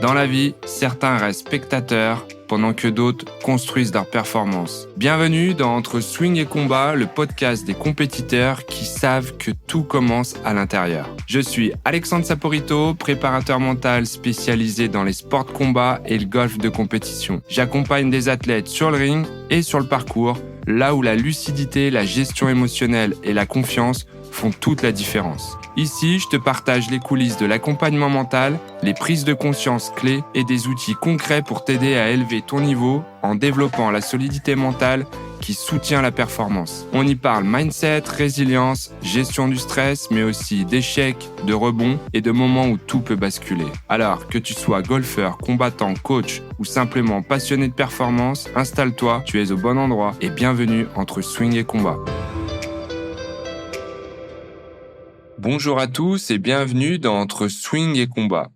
Dans la vie, certains restent spectateurs pendant que d'autres construisent leur performance. Bienvenue dans Entre Swing et Combat, le podcast des compétiteurs qui savent que tout commence à l'intérieur. Je suis Alexandre Saporito, préparateur mental spécialisé dans les sports de combat et le golf de compétition. J'accompagne des athlètes sur le ring et sur le parcours, là où la lucidité, la gestion émotionnelle et la confiance font toute la différence. Ici, je te partage les coulisses de l'accompagnement mental, les prises de conscience clés et des outils concrets pour t'aider à élever ton niveau en développant la solidité mentale qui soutient la performance. On y parle mindset, résilience, gestion du stress, mais aussi d'échecs, de rebonds et de moments où tout peut basculer. Alors, que tu sois golfeur, combattant, coach ou simplement passionné de performance, installe-toi, tu es au bon endroit et bienvenue entre swing et combat. Bonjour à tous et bienvenue dans Entre Swing et Combat.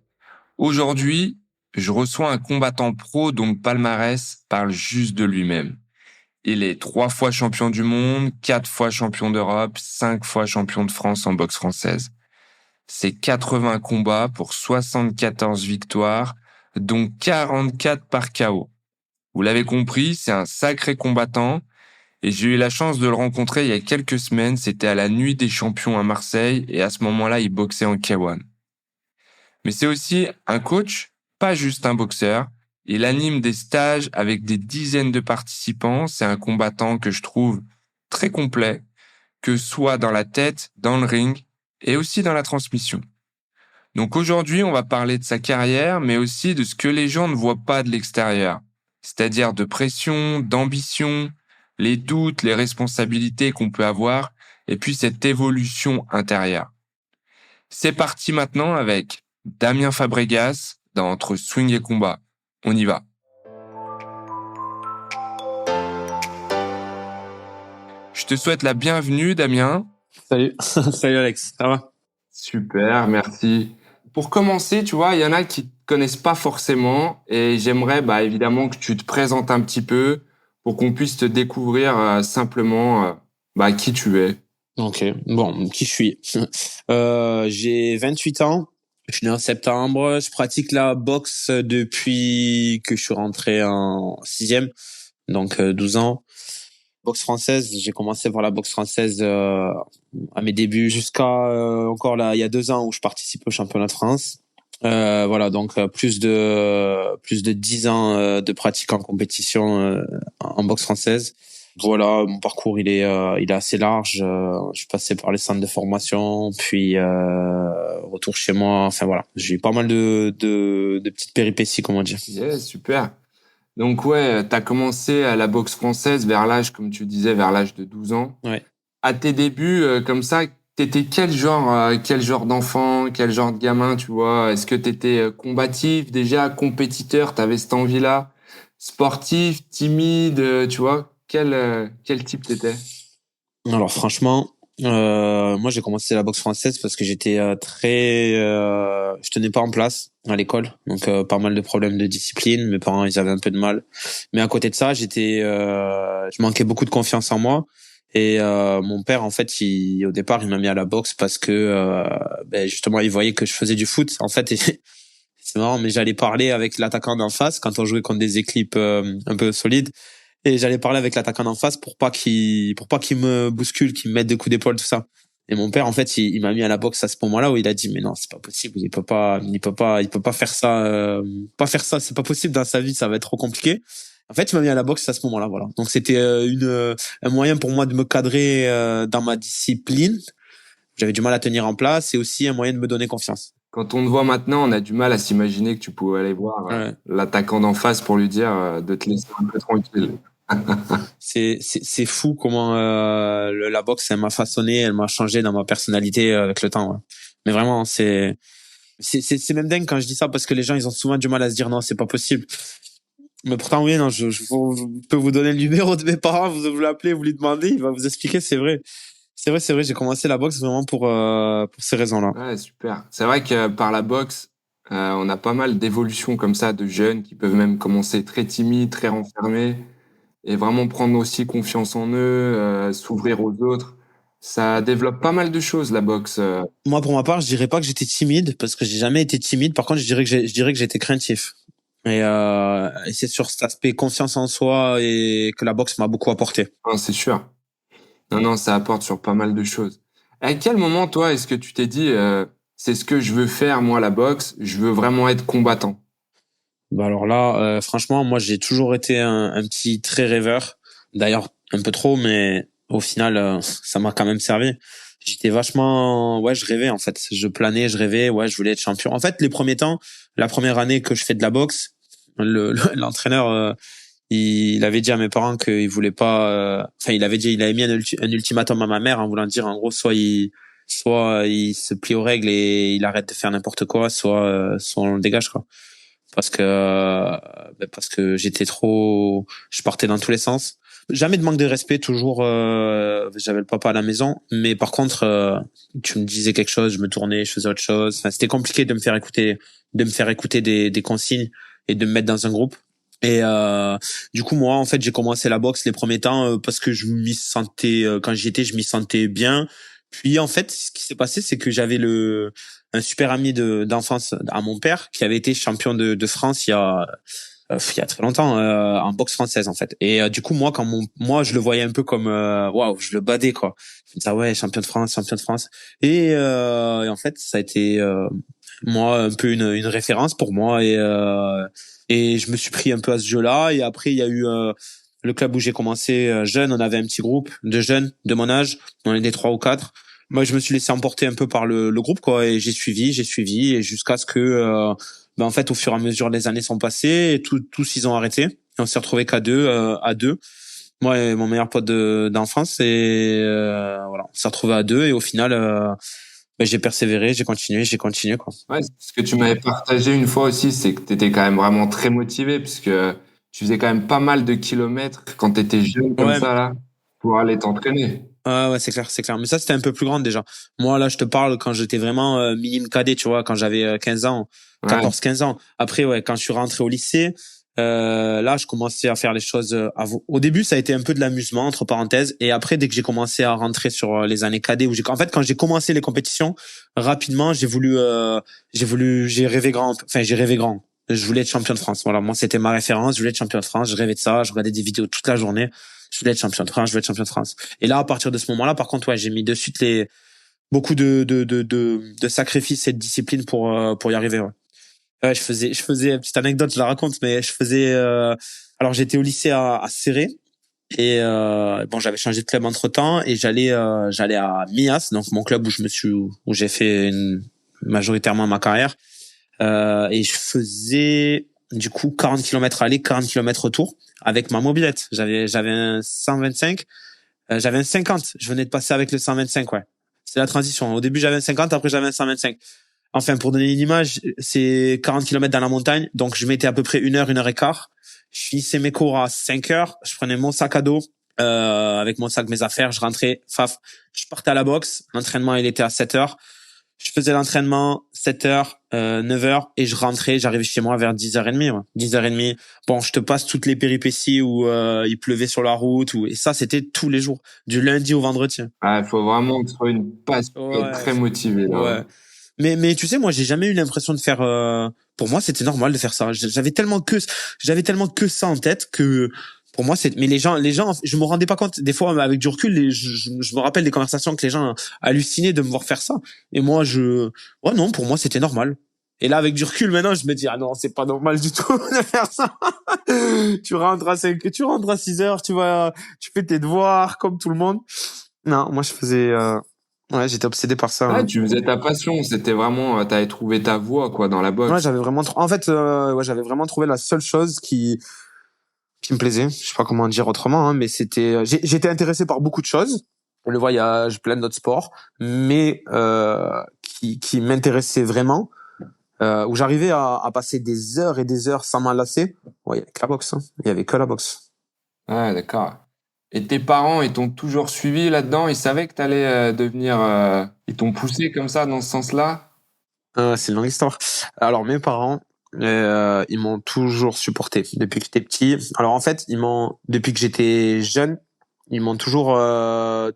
Aujourd'hui, je reçois un combattant pro dont le palmarès parle juste de lui-même. Il est 3 fois champion du monde, 4 fois champion d'Europe, 5 fois champion de France en boxe française. C'est 80 combats pour 74 victoires, dont 44 par KO. Vous l'avez compris, c'est un sacré combattant. Et j'ai eu la chance de le rencontrer il y a quelques semaines, c'était à la Nuit des Champions à Marseille, et à ce moment-là, il boxait en K1. Mais c'est aussi un coach, pas juste un boxeur. Il anime des stages avec des dizaines de participants. C'est un combattant que je trouve très complet, que soit dans la tête, dans le ring, et aussi dans la transmission. Donc aujourd'hui, on va parler de sa carrière, mais aussi de ce que les gens ne voient pas de l'extérieur. C'est-à-dire de pression, d'ambition, les doutes, les responsabilités qu'on peut avoir, et puis cette évolution intérieure. C'est parti maintenant avec Damien Fabregas dans Entre Swing et Combat. On y va. Je te souhaite la bienvenue, Damien. Salut, salut Alex, ça va? Super, merci. Pour commencer, tu vois, il y en a qui te connaissent pas forcément, et j'aimerais évidemment que tu te présentes un petit peu, pour qu'on puisse te découvrir simplement qui tu es. Ok, bon, qui je suis? J'ai 28 ans, je suis né en septembre, je pratique la boxe depuis que je suis rentré en 6e, donc 12 ans. Boxe française, j'ai commencé par la boxe française à mes débuts jusqu'à encore là, il y a 2 ans où je participe au championnat de France. Voilà, donc plus de 10 ans de pratique en compétition en boxe française. Voilà, mon parcours il est assez large. Je suis passé par les centres de formation, puis retour chez moi. Enfin voilà, j'ai eu pas mal de petites péripéties, comment dire. Yeah, super. Donc ouais, t'as commencé à la boxe française vers l'âge, comme tu disais, vers l'âge de 12 ans. Ouais. À tes débuts, comme ça, t'étais quel genre d'enfant, quel genre de gamin, tu vois? Est-ce que t'étais combatif, déjà compétiteur, t'avais cette envie-là, sportif, timide, tu vois? Quel type t'étais? Alors franchement, moi j'ai commencé la boxe française parce que j'étais je tenais pas en place à l'école, donc pas mal de problèmes de discipline. Mes parents ils avaient un peu de mal, mais à côté de ça, je manquais beaucoup de confiance en moi. Et mon père en fait, au départ, il m'a mis à la boxe parce que justement il voyait que je faisais du foot. En fait, et c'est marrant, mais j'allais parler avec l'attaquant d'en face quand on jouait contre des équipes un peu solides. Et j'allais parler avec l'attaquant d'en face pour pas qu'il me bouscule, qu'il me mette des coups d'épaule, tout ça. Et mon père, en fait, il m'a mis à la boxe à ce moment-là où il a dit, mais non, c'est pas possible, il peut pas faire ça, c'est pas possible dans sa vie, ça va être trop compliqué. En fait, il m'a mis à la boxe à ce moment-là, voilà. Donc c'était un moyen pour moi de me cadrer dans ma discipline. J'avais du mal à tenir en place et aussi un moyen de me donner confiance. Quand on te voit maintenant, on a du mal à s'imaginer que tu pouvais aller voir Ouais. l'attaquant d'en face pour lui dire de te laisser un peu tranquille. C'est fou comment la boxe elle m'a façonné, elle m'a changé dans ma personnalité avec le temps. Ouais. Mais vraiment c'est même dingue quand je dis ça parce que les gens ils ont souvent du mal à se dire non c'est pas possible. Mais pourtant oui non je peux vous donner le numéro de mes parents, vous l'appelez, vous lui demandez, il va vous expliquer, c'est vrai. C'est vrai, j'ai commencé la boxe vraiment pour ces raisons-là. Ouais, super. C'est vrai que par la boxe, on a pas mal d'évolutions comme ça de jeunes qui peuvent même commencer très timides, très renfermés et vraiment prendre aussi confiance en eux, s'ouvrir aux autres. Ça développe pas mal de choses, la boxe. Moi, pour ma part, je dirais pas que j'étais timide parce que j'ai jamais été timide. Par contre, je dirais que j'étais craintif. Et c'est sur cet aspect confiance en soi et que la boxe m'a beaucoup apporté. Non, c'est sûr. Non, non, ça apporte sur pas mal de choses. À quel moment, toi, est-ce que tu t'es dit, c'est ce que je veux faire, moi, la boxe, je veux vraiment être combattant? Bah alors là, franchement, moi, j'ai toujours été un petit très rêveur. D'ailleurs, un peu trop, mais au final, ça m'a quand même servi. J'étais vachement, ouais, je rêvais en fait. Je planais, je rêvais, ouais, je voulais être champion. En fait, les premiers temps, la première année que je fais de la boxe, l'entraîneur, il avait dit à mes parents qu'il voulait pas, enfin, il avait mis un ultimatum à ma mère en voulant dire, en gros, soit il se plie aux règles et il arrête de faire n'importe quoi, soit on le dégage, quoi. Parce que j'étais trop, je partais dans tous les sens. Jamais de manque de respect, toujours, j'avais le papa à la maison, mais par contre, tu me disais quelque chose, je me tournais, je faisais autre chose. Enfin, c'était compliqué de me faire écouter des consignes et de me mettre dans un groupe. Et du coup, moi, en fait, j'ai commencé la boxe les premiers temps parce que je m'y sentais, quand j'y étais, je m'y sentais bien. Puis en fait, ce qui s'est passé, c'est que j'avais un super ami d'enfance à mon père qui avait été champion de France il y a très longtemps en boxe française en fait. Et du coup, moi, je le voyais un peu comme waouh, je le badais quoi. Je me disais ah ouais, champion de France, champion de France. Et en fait, ça a été moi un peu une référence pour moi et je me suis pris un peu à ce jeu-là. Et après, il y a eu le club où j'ai commencé jeune. On avait un petit groupe de jeunes de mon âge. On était trois ou quatre. Moi, je me suis laissé emporter un peu par le groupe, quoi, et j'ai suivi, et jusqu'à ce que, en fait, au fur et à mesure, les années sont passées, et tous ils ont arrêté, et on s'est retrouvés qu'à deux, à deux. Moi et mon meilleur pote d'enfance, et voilà, on s'est retrouvés à deux, et au final, j'ai persévéré, j'ai continué, quoi. Ouais, ce que tu m'avais partagé une fois aussi, c'est que tu étais quand même vraiment très motivé, puisque tu faisais quand même pas mal de kilomètres quand tu étais jeune comme Ouais, ça, là, pour aller t'entraîner. ouais, c'est clair, c'est clair. Mais ça, c'était un peu plus grande déjà. Moi, là, je te parle quand j'étais vraiment minime cadet, tu vois, quand j'avais 15 ans, Ouais, 14, 15 ans. Après, ouais, quand je suis rentré au lycée, là, je commençais à faire les choses. Au début, ça a été un peu de l'amusement, entre parenthèses. Et après, dès que j'ai commencé à rentrer sur les années cadets, en fait, quand j'ai commencé les compétitions, rapidement, j'ai rêvé grand. Enfin, j'ai rêvé grand. Je voulais être champion de France. Voilà, moi, c'était ma référence. Je voulais être champion de France. Je rêvais de ça. Je regardais des vidéos toute la journée. Je voulais être champion de France. Je voulais être champion de France. Et là, à partir de ce moment-là, par contre, ouais, j'ai mis de suite beaucoup de sacrifices et de discipline pour y arriver. Ouais. Ouais, petite anecdote, je la raconte, mais alors j'étais au lycée à Céré et bon, j'avais changé de club entre temps et j'allais à Mias, donc mon club où j'ai fait majoritairement ma carrière. Et je faisais du coup 40 kilomètres aller, 40 kilomètres retour avec ma mobilette. J'avais un 125. J'avais un 50. Je venais de passer avec le 125, ouais. C'est la transition. Au début, j'avais un 50, après j'avais un 125. Enfin, pour donner une image, c'est 40 kilomètres dans la montagne. Donc, je mettais à peu près une heure et quart. Je finissais mes cours à 5 heures. Je prenais mon sac à dos, avec mon sac, mes affaires. Je rentrais, faf. Je partais à la boxe. L'entraînement, il était à 7 heures. Je faisais l'entraînement 7 heures, 9 heures et je rentrais, j'arrivais chez moi vers 10h30, ouais. 10h30. Bon, je te passe toutes les péripéties où il pleuvait sur la route et ça c'était tous les jours, du lundi au vendredi. il faut vraiment être une passion et être Ouais, très motivé, là. ouais. Ouais. Mais tu sais, moi j'ai jamais eu l'impression de faire pour moi c'était normal de faire ça. J'avais tellement que ça en tête que pour moi c'est mais les gens je me rendais pas compte des fois avec du recul je me rappelle des conversations que les gens hallucinaient de me voir faire ça et moi ouais non, pour moi c'était normal. Et là avec du recul maintenant, je me dis ah non, c'est pas normal du tout de faire ça. Tu rentres à 6 heures, tu fais tes devoirs comme tout le monde. Non, moi je faisais ouais, j'étais obsédé par ça. Ouais, Hein. tu faisais ta passion, c'était vraiment, t'avais trouvé ta voie, quoi, dans la Ouais, boxe. en fait, ouais, j'avais vraiment trouvé la seule chose qui me plaisait. Je sais pas comment dire autrement, hein, mais j'étais intéressé par beaucoup de choses, le voyage, plein d'autres sports, mais qui m'intéressait vraiment, où j'arrivais à passer des heures et des heures sans m'en lasser. Ouais, il y avait que la boxe. Hein. Il y avait que la boxe. Ouais, d'accord. Et tes parents, ils t'ont toujours suivi là-dedans? Ils savaient que t'allais devenir... Ils t'ont poussé comme ça, dans ce sens-là? C'est une longue histoire. Alors mes parents, ils m'ont toujours supporté depuis que j'étais petit. Alors en fait, depuis que j'étais jeune. ils m'ont toujours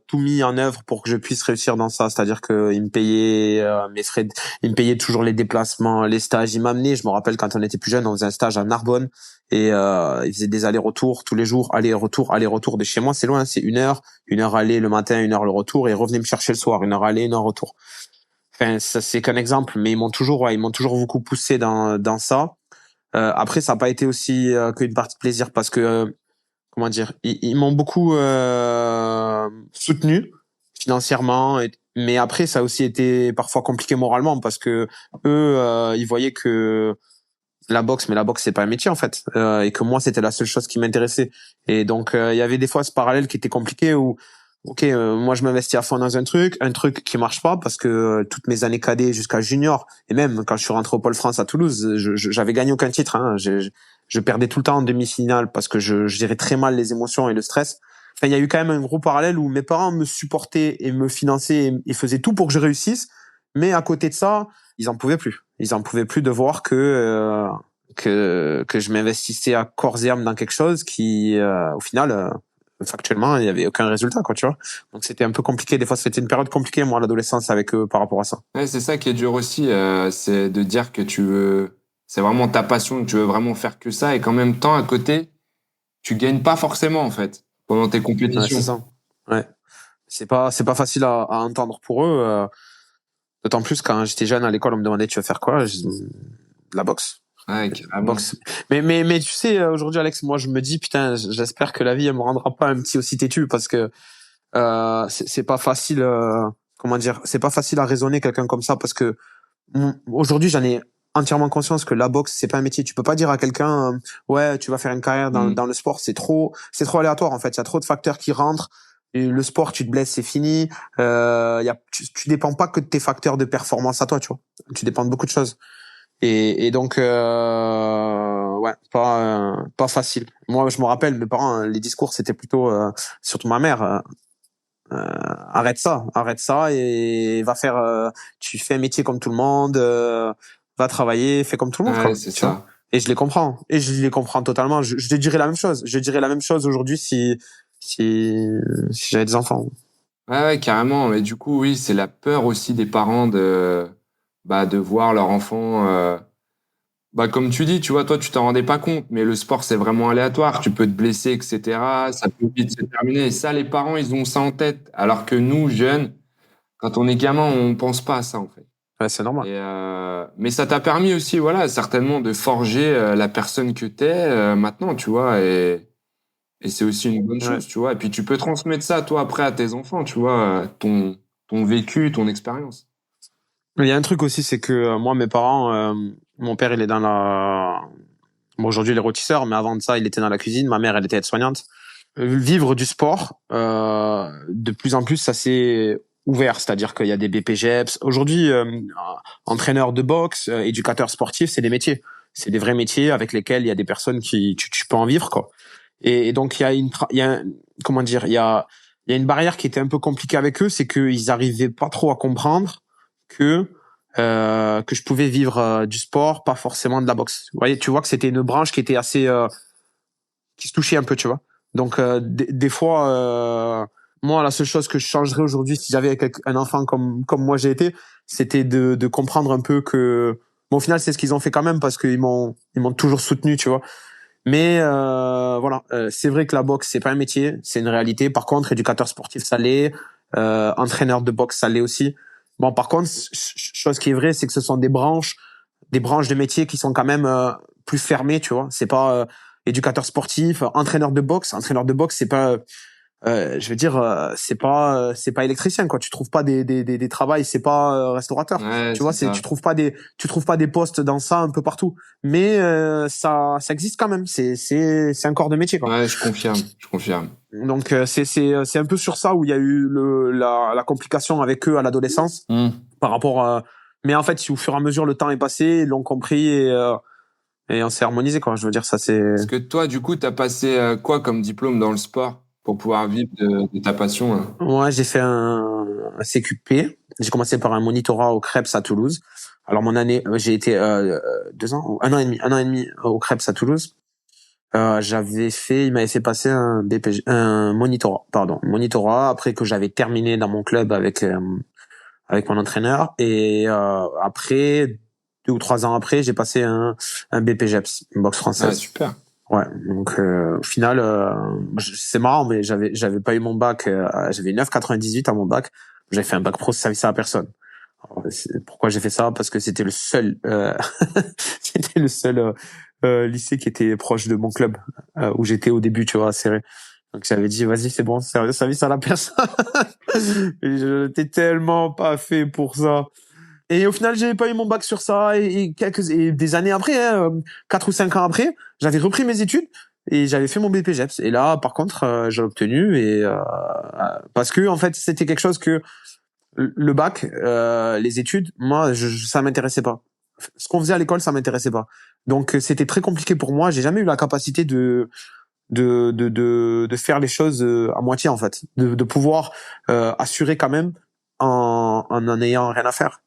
tout mis en œuvre pour que je puisse réussir dans ça. C'est-à-dire que ils me payaient mes frais, ils me payaient toujours les déplacements, les stages. Ils m'amenaient. Je me rappelle quand on était plus jeune, on faisait un stage à Narbonne et ils faisaient des allers-retours tous les jours, aller-retour, aller-retour. De chez moi, c'est loin, c'est 1 heure aller le matin, 1 heure le retour, et ils revenaient me chercher le soir, 1 heure aller, 1 heure retour. Enfin, ça c'est qu'un exemple, mais ils m'ont toujours beaucoup poussé dans ça. Après, ça n'a pas été aussi qu'une partie de plaisir parce que comment dire, ils m'ont beaucoup soutenu financièrement, mais après ça a aussi été parfois compliqué moralement parce que eux, ils voyaient que mais la boxe c'est pas un métier en fait, et que moi c'était la seule chose qui m'intéressait. Et donc il y avait des fois ce parallèle qui était compliqué où ok, moi je m'investis à fond dans un truc qui marche pas parce que toutes mes années cadets jusqu'à junior et même quand je suis rentré au Pôle France à Toulouse, j'avais gagné aucun titre. Hein. Je perdais tout le temps en demi-finale parce que je gérais très mal les émotions et le stress. Enfin, il y a eu quand même un gros parallèle où mes parents me supportaient et me finançaient et faisaient tout pour que je réussisse, mais à côté de ça, ils en pouvaient plus. Ils en pouvaient plus de voir que je m'investissais à corps et âme dans quelque chose qui au final factuellement il y avait aucun résultat quoi, tu vois. Donc c'était un peu compliqué, des fois c'était une période compliquée moi à l'adolescence avec eux par rapport à ça. Ouais, c'est ça qui est dur aussi, c'est de dire que c'est vraiment ta passion, que tu veux vraiment faire que ça, et qu'en même temps, à côté, tu gagnes pas forcément, en fait, pendant tes Ouais, c'est compétitions. ça. Ouais. C'est pas facile à entendre pour eux, d'autant plus quand j'étais jeune à l'école on me demandait tu veux faire quoi. La boxe. Ouais, carrément. Boxe. Mais tu sais aujourd'hui Alex, moi je me dis putain, j'espère que la vie elle me rendra pas un petit aussi têtu parce que c'est pas facile comment dire, c'est pas facile à raisonner quelqu'un comme ça parce que aujourd'hui j'en ai entièrement conscience que la boxe c'est pas un métier. Tu peux pas dire à quelqu'un ouais tu vas faire une carrière Mm. dans le sport, c'est trop aléatoire en fait. Il y a trop de facteurs qui rentrent. Et le sport, tu te blesses, c'est fini. Tu dépends pas que de tes facteurs de performance à toi, tu vois. Tu dépends de beaucoup de choses. Et donc ouais, pas facile. Moi, je me rappelle mes parents, hein, les discours c'était plutôt surtout ma mère. Arrête ça et va faire. Tu fais un métier comme tout le monde, va travailler, fais comme tout le monde, Ouais, quoi. c'est Tu vois. ça. Et je les comprends totalement. Je te dirais la même chose. Je dirais la même chose aujourd'hui si j'avais des enfants. Ouais, ouais, carrément. Mais du coup, oui, c'est la peur aussi des parents de voir leur enfant. Comme tu dis, tu vois, toi, tu t'en rendais pas compte, mais le sport, c'est vraiment aléatoire. Tu peux te blesser, etc. Ça peut vite se terminer. Et ça, les parents, ils ont ça en tête. Alors que nous, jeunes, quand on est gamin, on pense pas à ça, en fait. Ouais, c'est normal. Mais ça t'a permis aussi, voilà, certainement de forger la personne que t'es maintenant, tu vois. Et c'est aussi une bonne Ouais. chose, tu vois. Et puis tu peux transmettre ça, toi, après, à tes enfants, tu vois, ton vécu, ton expérience. Il y a un truc aussi, c'est que moi, mes parents, mon père, il est dans la. Bon, aujourd'hui, il est rôtisseur, mais avant de ça, il était dans la cuisine. Ma mère, elle était aide-soignante. Vivre du sport, de plus en plus, ça s'est ouvert. C'est-à-dire qu'il y a des BPGEPS. Aujourd'hui, entraîneur de boxe, éducateur sportif, c'est des métiers. C'est des vrais métiers avec lesquels il y a des personnes tu peux en vivre, quoi. Et donc, il y a comment dire, il y a une barrière qui était un peu compliquée avec eux, c'est qu'ils arrivaient pas trop à comprendre que je pouvais vivre du sport, pas forcément de la boxe. Vous voyez, tu vois que c'était une branche qui était assez qui se touchait un peu, tu vois. Donc des fois, moi, la seule chose que je changerais aujourd'hui si j'avais un enfant comme moi j'ai été, c'était de comprendre un peu que bon, au final c'est ce qu'ils ont fait quand même parce qu'ils m'ont toujours soutenu, tu vois. Mais voilà, c'est vrai que la boxe c'est pas un métier, c'est une réalité. Par contre, éducateur sportif ça l'est, entraîneur de boxe ça l'est aussi. Bon, par contre, chose qui est vraie, c'est que ce sont des branches de métiers qui sont quand même plus fermées, tu vois. C'est pas éducateur sportif, entraîneur de boxe. Entraîneur de boxe, c'est pas, je veux dire, c'est pas électricien, quoi. Tu trouves pas des travails, c'est pas restaurateur. Ouais, Tu vois, c'est ça. tu trouves pas des postes dans ça un peu partout. Mais ça existe quand même. C'est un corps de métier, quoi. Ouais, je confirme, je confirme. Donc c'est un peu sur ça où il y a eu la complication avec eux à l'adolescence Hmm. par rapport à. Mais en fait, si au fur et à mesure le temps est passé, ils l'ont compris et on s'est harmonisé, quoi. Je veux dire, ça c'est. Parce que toi, du coup, t'as passé quoi comme diplôme dans le sport pour pouvoir vivre de ta passion, hein? Moi, j'ai fait un CQP. J'ai commencé par un monitorat au Krebs à Toulouse. Alors mon année, j'ai été 2 ans, un an et demi au Krebs à Toulouse. Il m'avait fait passer un BPG, un monitorat après que j'avais terminé dans mon club avec mon entraîneur et après 2 ou 3 ans après, j'ai passé un BPGEPS, une boxe Ah, française. super. Ouais, donc au final c'est marrant mais j'avais pas eu mon bac, j'avais 9,98 à mon bac. J'avais fait un bac pro service à la personne. Alors, pourquoi j'ai fait ça? Parce que c'était le seul c'était le seul lycée qui était proche de mon club où j'étais au début, tu vois, serré. Donc j'avais dit vas-y, c'est bon, service à la personne. Et je n'étais tellement pas fait pour ça. Et au final, j'avais pas eu mon bac sur ça et des années après, 4 ou 5 ans après, j'avais repris mes études et j'avais fait mon BPGEPS. Et là, par contre, j'ai obtenu et parce que en fait, c'était quelque chose que le bac, les études, moi, ça m'intéressait pas. Ce qu'on faisait à l'école, ça m'intéressait pas. Donc c'était très compliqué pour moi. J'ai jamais eu la capacité de faire les choses à moitié en fait, de pouvoir assurer quand même en ayant rien à faire.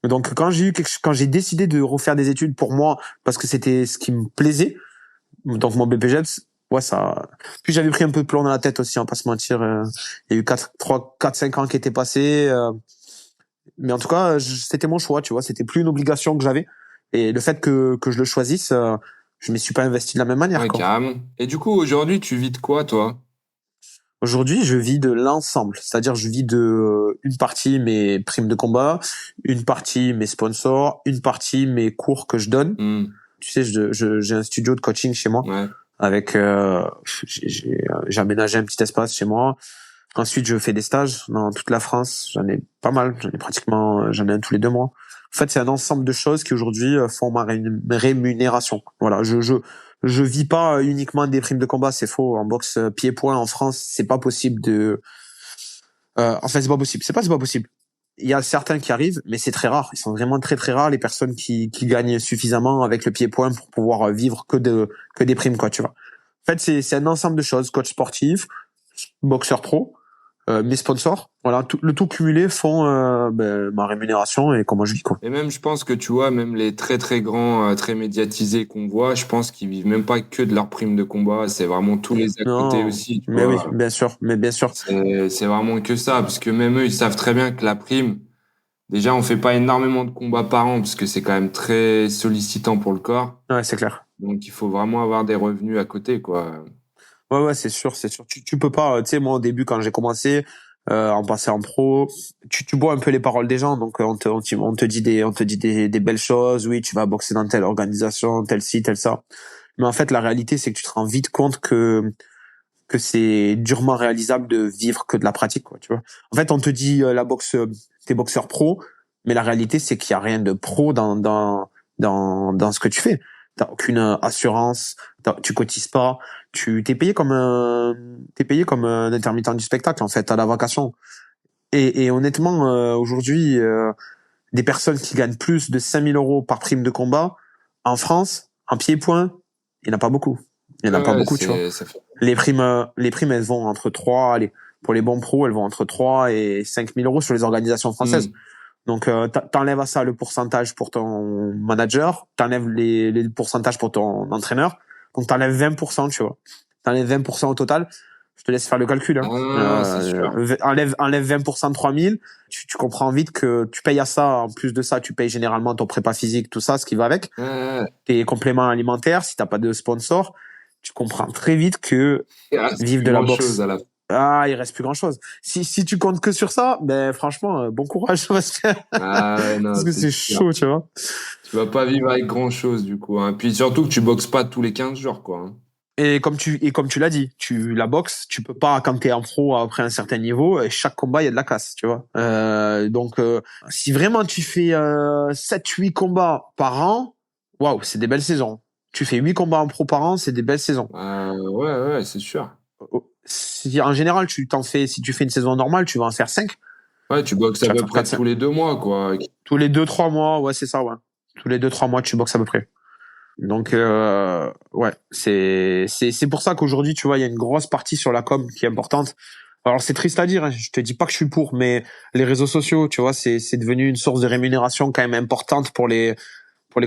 Donc quand j'ai décidé de refaire des études pour moi parce que c'était ce qui me plaisait, donc mon BPGEPS, ouais ça. Puis j'avais pris un peu de plomb dans la tête aussi, on va pas se mentir. Il y a eu 4, 5 ans qui étaient passés, mais en tout cas c'était mon choix, tu vois, c'était plus une obligation que j'avais. Et le fait que je le choisisse, je m'y suis pas investi de la même manière Ouais, quoi. carrément. Et du coup, aujourd'hui, tu vis de quoi, toi? Aujourd'hui, je vis de l'ensemble, c'est-à-dire je vis de une partie mes primes de combat, une partie mes sponsors, une partie mes cours que je donne. Hmm. Tu sais, j'ai un studio de coaching chez moi Ouais. avec j'ai aménagé un petit espace chez moi. Ensuite, je fais des stages dans toute la France. J'en ai pas mal, j'en ai un tous les 2 mois. En fait, c'est un ensemble de choses qui aujourd'hui font ma rémunération. Voilà, je vis pas uniquement des primes de combat, c'est faux. En boxe pied-point en France, c'est pas possible de. Enfin, c'est pas possible. C'est pas possible. Il y a certains qui arrivent, mais c'est très rare. Ils sont vraiment très très rares les personnes qui gagnent suffisamment avec le pied-point pour pouvoir vivre que des primes quoi, tu vois. En fait, c'est un ensemble de choses. Coach sportif, boxeur pro, mes sponsors, voilà, le tout cumulé font ma rémunération et comment je vis quoi. Et même, je pense que tu vois, même les très très grands, très médiatisés qu'on voit, je pense qu'ils vivent même pas que de leur prime de combat. C'est vraiment tous les à côté Non, aussi, tu mais oui, vois. bien sûr, mais bien sûr. C'est vraiment que ça, parce que même eux, ils savent très bien que la prime, déjà, on fait pas énormément de combats par an, parce que c'est quand même très sollicitant pour le corps. Ouais, c'est clair. Donc, il faut vraiment avoir des revenus à côté, quoi. Ouais, c'est sûr, c'est sûr. Tu peux pas, tu sais, moi au début quand j'ai commencé, en passant en pro, tu bois un peu les paroles des gens, donc on te dit des belles choses. Oui, tu vas boxer dans telle organisation, telle ci, telle ça. Mais en fait, la réalité, c'est que tu te rends vite compte que c'est durement réalisable de vivre que de la pratique, quoi, tu vois. En fait, on te dit la boxe, t'es boxeur pro, mais la réalité, c'est qu'il y a rien de pro dans ce que tu fais. T'as aucune assurance, tu cotises pas, t'es payé comme un intermittent du spectacle, en fait, à la vacation. Et honnêtement, aujourd'hui, des personnes qui gagnent plus de 5 000 € par prime de combat, en France, en pied-point, il n'y en a pas beaucoup. Il n'y en a pas Ouais, beaucoup, tu vois. ça fait... Les primes, elles vont entre 3, allez, pour les bons pros, elles vont entre 3 et 5 000 € sur les organisations françaises. Hmm. Donc, t'enlèves à ça le pourcentage pour ton manager, t'enlèves les pourcentages pour ton entraîneur. Donc, t'enlèves 20%, tu vois. T'enlèves 20% au total. Je te laisse faire le calcul, Ah, hein. non, c'est sûr. Enlève 20% de 3 000. Tu comprends vite que tu payes à ça. En plus de ça, tu payes généralement ton prépa physique, tout ça, ce qui va avec. Ouais, Tes compléments alimentaires, si t'as pas de sponsor. Tu comprends très vite que il reste vivre plus de la grand-chose boxe, à la fin. il reste plus grand chose. Si tu comptes que sur ça, ben franchement, bon courage parce que Ah ouais, non, parce que c'est c'est sûr. chaud, tu vois. Tu vas pas vivre avec grand-chose, du coup, hein. Puis surtout que tu boxes pas tous les 15 jours, quoi, hein. Et comme tu l'as dit, la boxe, tu peux pas quand t'es en pro après un certain niveau, et chaque combat il y a de la casse, tu vois. Donc si vraiment tu fais 7-8 combats par an, waouh, c'est des belles saisons. Tu fais 8 combats en pro par an, c'est des belles saisons. Ouais, ouais, c'est sûr. En général, si tu fais une saison normale, tu vas en faire 5. Ouais, tu boxes Tu à vas peu faire près 4. tous les 2 mois, quoi. Tous les 2-3 mois, ouais, c'est ça, ouais. Tous les 2-3 mois, tu boxes à peu près. Donc, ouais, c'est pour ça qu'aujourd'hui, tu vois, il y a une grosse partie sur la com qui est importante. Alors, c'est triste à dire, hein, je te dis pas que je suis pour, mais les réseaux sociaux, tu vois, c'est devenu une source de rémunération quand même importante pour les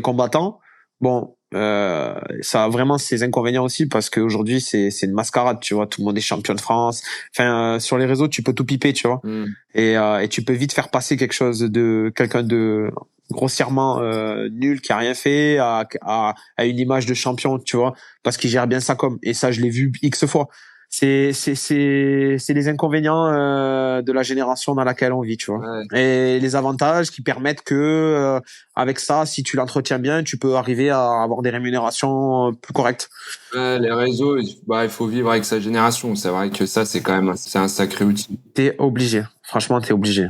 combattants. Bon, ça a vraiment ses inconvénients aussi parce qu'aujourd'hui c'est une mascarade, tu vois. Tout le monde est champion de France. Enfin, sur les réseaux, tu peux tout piper, tu vois. Hmm. Et tu peux vite faire passer quelque chose de quelqu'un de grossièrement nul qui a rien fait à une image de champion, tu vois, parce qu'il gère bien sa com. Et ça, je l'ai vu X fois. C'est les inconvénients de la génération dans laquelle on vit, tu vois. Ouais. Et les avantages qui permettent que avec ça, si tu l'entretiens bien, tu peux arriver à avoir des rémunérations plus correctes. Ouais, les réseaux, bah, il faut vivre avec sa génération. C'est vrai que ça, c'est quand même, c'est un sacré outil. T'es obligé. Franchement, t'es obligé.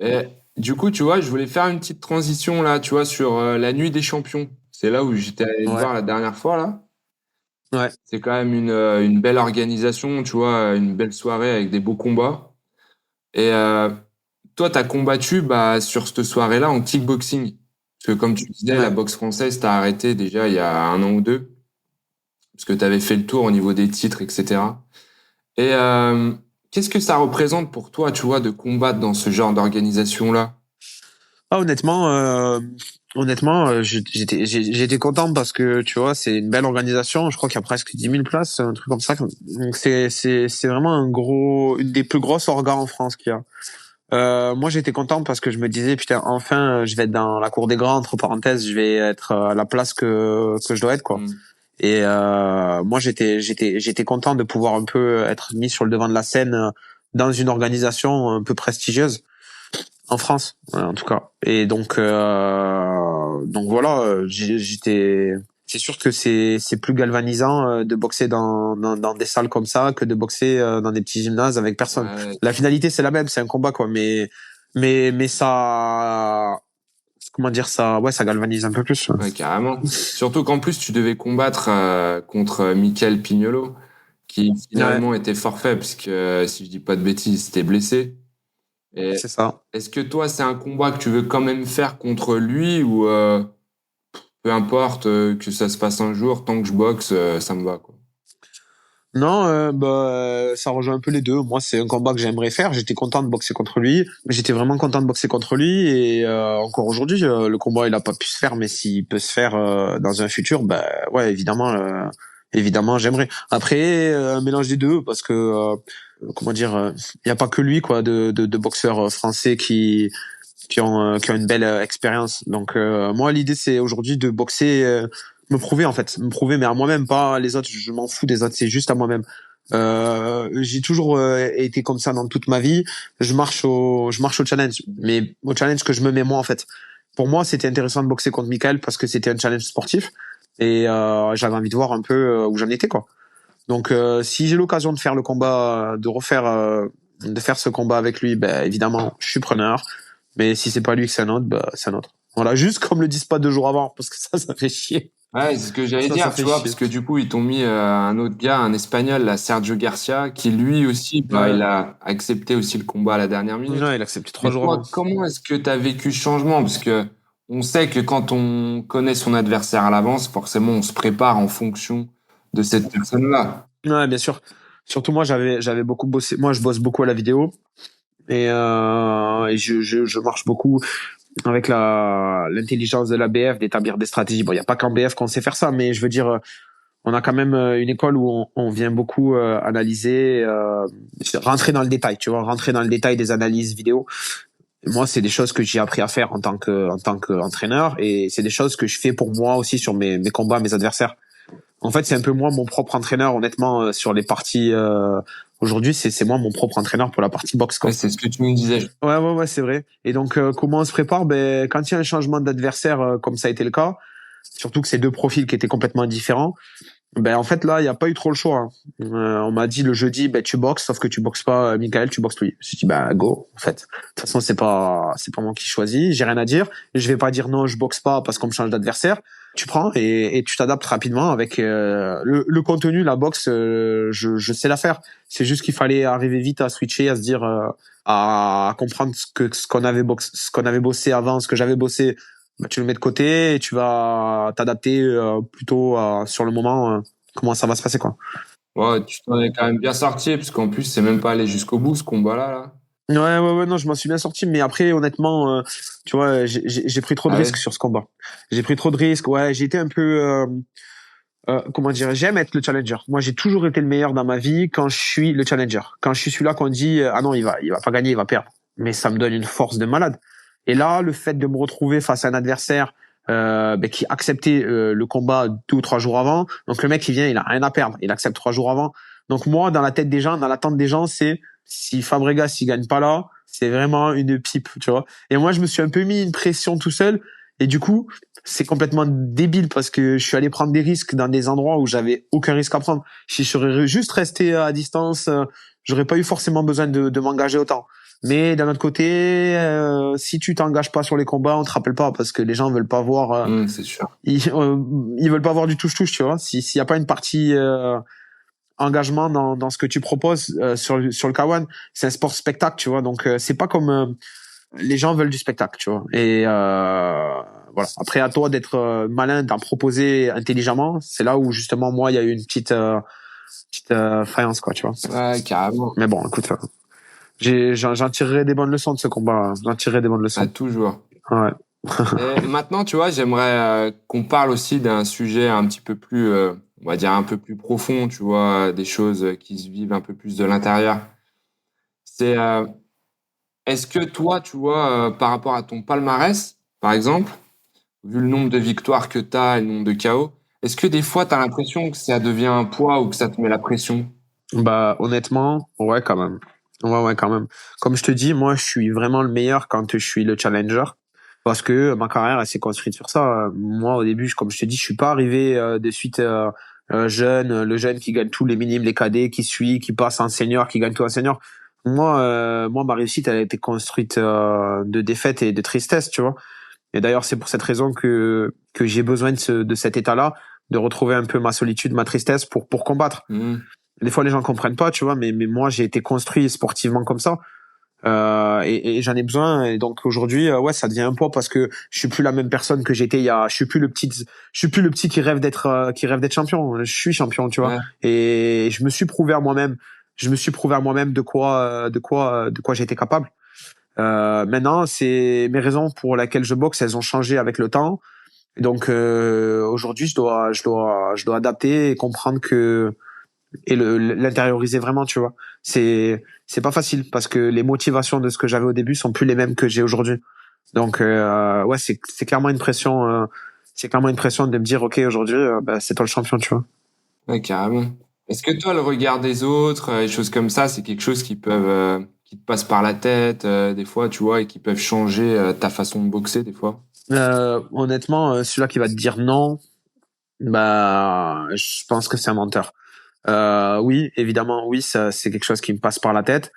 Et du coup, tu vois, je voulais faire une petite transition là, tu vois, sur la nuit des champions. C'est là où j'étais allé te Ouais. voir la dernière fois là. Ouais. C'est quand même une belle organisation, tu vois, une belle soirée avec des beaux combats. Et toi, tu as combattu bah, sur cette soirée-là en kickboxing. Parce que comme tu disais, la Ouais. boxe française, t'as arrêté déjà il y a un an ou deux, parce que tu avais fait le tour au niveau des titres, etc. Et qu'est-ce que ça représente pour toi, tu vois, de combattre dans ce genre d'organisation-là? Ah, honnêtement, j'étais content parce que tu vois, c'est une belle organisation. Je crois qu'il y a presque 10 000 places, un truc comme ça. Donc c'est vraiment une des plus grosses orgas en France qu'il y a. Moi, j'étais content parce que je me disais, putain, enfin, je vais être dans la cour des grands, entre parenthèses, je vais être à la place que je dois être, quoi. Hmm. Et moi, j'étais content de pouvoir un peu être mis sur le devant de la scène dans une organisation un peu prestigieuse en France, en tout cas. Et donc voilà, j'étais. C'est sûr que c'est plus galvanisant de boxer dans des salles comme ça que de boxer dans des petits gymnases avec personne. Ouais, La finalité c'est la même, c'est un combat quoi, mais ça, comment dire ça, ouais, ça galvanise un peu plus. ouais, carrément. Surtout qu'en plus, tu devais combattre contre Michael Pignolo, qui Ouais, finalement était forfait, puisque si je dis pas de bêtises, il s'était blessé. Et c'est ça. est-ce que toi, c'est un combat que tu veux quand même faire contre lui ou peu importe que ça se passe un jour, tant que je boxe, ça me va, quoi. Non, ça rejoint un peu les deux. Moi, c'est un combat que j'aimerais faire. J'étais content de boxer contre lui. J'étais vraiment content de boxer contre lui. Et encore aujourd'hui, le combat, il a pas pu se faire, mais s'il peut se faire dans un futur, bah ouais, évidemment, j'aimerais. Après, un mélange des deux, parce que comment dire, il y a pas que lui, quoi, de boxeurs français qui ont une belle expérience. Donc moi, l'idée, c'est aujourd'hui de boxer. Me prouver en fait, me prouver, mais à moi-même, pas les autres. Je m'en fous des autres, c'est juste à moi-même. J'ai toujours été comme ça dans toute ma vie. Je marche au challenge, mais au challenge que je me mets moi en fait. Pour moi, c'était intéressant de boxer contre Michael parce que c'était un challenge sportif et j'avais envie de voir un peu où j'en étais quoi. Donc si j'ai l'occasion de faire le combat, de faire ce combat avec lui, ben évidemment, je suis preneur. Mais si c'est pas lui que c'est un autre, bah c'est un autre. Voilà, juste comme le disent pas 2 jours avant, parce que ça fait chier. Ouais, c'est ce que j'allais Ça dire, tu fait vois, parce chier. que du coup, ils t'ont mis un autre gars, un Espagnol, là, Sergio Garcia, qui lui aussi, bah, il Ouais. a accepté aussi le combat à la dernière minute. Ouais, il a accepté trois Mais jours toi, avant. comment est-ce que tu as vécu ce changement? Parce que on sait que quand on connaît son adversaire à l'avance, forcément, on se prépare en fonction de cette personne-là. Ouais, bien sûr. Surtout moi, j'avais beaucoup bossé. Moi, je bosse beaucoup à la vidéo et je marche beaucoup avec l'intelligence de la BF d'établir des stratégies. Bon, il y a pas qu'en BF qu'on sait faire ça, mais je veux dire, on a quand même une école où on vient beaucoup analyser, rentrer dans le détail. Tu vois, rentrer dans le détail des analyses vidéo. Moi, c'est des choses que j'ai appris à faire en tant qu'entraîneur et c'est des choses que je fais pour moi aussi sur mes combats, mes adversaires. En fait, c'est un peu moi mon propre entraîneur, honnêtement, sur les parties. Aujourd'hui, c'est moi mon propre entraîneur pour la partie boxe, Ouais, quoi. c'est ce que tu nous disais. Ouais, c'est vrai. Et donc, comment on se prépare? Ben, quand il y a un changement d'adversaire, comme ça a été le cas, surtout que c'est deux profils qui étaient complètement différents. Ben en fait là, il n'y a pas eu trop le choix, hein. On m'a dit le jeudi, ben tu boxes, sauf que tu boxes pas Michael, tu boxes lui. J'ai dit ben go. En fait, de toute façon c'est pas moi qui choisis. J'ai rien à dire. Je vais pas dire non, je boxe pas parce qu'on me change d'adversaire. Tu prends et tu t'adaptes rapidement avec le contenu, la boxe. Je sais la faire. C'est juste qu'il fallait arriver vite à switcher, à se dire, à comprendre ce qu'on avait bossé avant, ce que j'avais bossé. Bah, tu le mets de côté et tu vas t'adapter plutôt sur le moment comment ça va se passer quoi. Ouais, tu t'en es quand même bien sorti, parce qu'en plus, c'est même pas allé jusqu'au bout, ce combat-là, là. Ouais, non, je m'en suis bien sorti, mais après, honnêtement, tu vois, j'ai pris trop de Ah risques ouais? sur ce combat. J'ai pris trop de risques. Ouais, j'ai été un peu, comment dire, j'aime être le challenger. Moi, j'ai toujours été le meilleur dans ma vie quand je suis le challenger. Quand je suis celui-là qu'on dit, ah non, il va pas gagner, il va perdre. Mais ça me donne une force de malade. Et là, le fait de me retrouver face à un adversaire qui acceptait le combat 2 ou 3 jours avant, donc le mec il vient, il a rien à perdre, il accepte 3 jours avant. Donc moi, dans la tête des gens, dans l'attente des gens, c'est si Fabregas s'il gagne pas là, c'est vraiment une pipe, tu vois. Et moi, je me suis un peu mis une pression tout seul. Et du coup, c'est complètement débile parce que je suis allé prendre des risques dans des endroits où j'avais aucun risque à prendre. Si je serais juste resté à distance, j'aurais pas eu forcément besoin de m'engager autant. Mais d'un autre côté, si tu t'engages pas sur les combats, on te rappelle pas parce que les gens veulent pas voir, C'est sûr. ils veulent pas voir du touche-touche, tu vois. S'il y a pas une partie engagement dans ce que tu proposes sur le K1, c'est un sport spectacle, tu vois. Donc c'est pas comme les gens veulent du spectacle, tu vois. Et voilà. Après, à toi d'être malin, d'en proposer intelligemment. C'est là où justement moi, il y a eu une petite faïence, quoi, tu vois. Ouais, carrément. Mais bon, écoute, j'en tirerai des bonnes leçons de ce combat. J'en tirerai des bonnes À leçons. toujours. Ouais. Et maintenant, tu vois, j'aimerais qu'on parle aussi d'un sujet un petit peu plus, on va dire un peu plus profond, tu vois, des choses qui se vivent un peu plus de l'intérieur. C'est, est-ce que toi, tu vois, par rapport à ton palmarès, par exemple, vu le nombre de victoires que tu as et le nombre de KO, est-ce que des fois, tu as l'impression que ça devient un poids ou que ça te met la pression? Bah honnêtement, ouais quand même. Ouais quand même. Comme je te dis, moi je suis vraiment le meilleur quand je suis le challenger parce que ma carrière elle s'est construite sur ça. Moi au début, comme je te dis, je suis pas arrivé de suite jeune, le jeune qui gagne tous les minimes, les cadets, qui suit, qui passe en senior, qui gagne tout en senior. Moi ma réussite elle a été construite de défaites et de tristesse, tu vois. Et d'ailleurs, c'est pour cette raison que j'ai besoin de cet état-là, de retrouver un peu ma solitude, ma tristesse pour combattre. Mhm. Des fois, les gens comprennent pas, tu vois, mais moi, j'ai été construit sportivement comme ça. Et j'en ai besoin. Et donc aujourd'hui, ouais, ça devient un poids parce que je suis plus la même personne que j'étais il y a. Je suis plus le petit qui rêve d'être champion. Je suis champion, tu vois. Ouais, Et je me suis prouvé à moi-même. Je me suis prouvé à moi-même de quoi j'étais capable. Maintenant, c'est mes raisons pour lesquelles je boxe, elles ont changé avec le temps. Donc aujourd'hui, je dois adapter et comprendre que et l'intérioriser vraiment, tu vois. C'est pas facile parce que les motivations de ce que j'avais au début sont plus les mêmes que j'ai aujourd'hui. Donc ouais, c'est clairement une pression c'est clairement une pression de me dire OK, aujourd'hui bah, c'est toi le champion, tu vois. ouais, carrément. Est-ce que toi, le regard des autres, les choses comme ça, c'est quelque chose qui te passe par la tête, des fois, tu vois, et qui peuvent changer, ta façon de boxer, des fois? Honnêtement, celui-là qui va te dire non, bah je pense que c'est un menteur. Oui, évidemment, oui, ça c'est quelque chose qui me passe par la tête.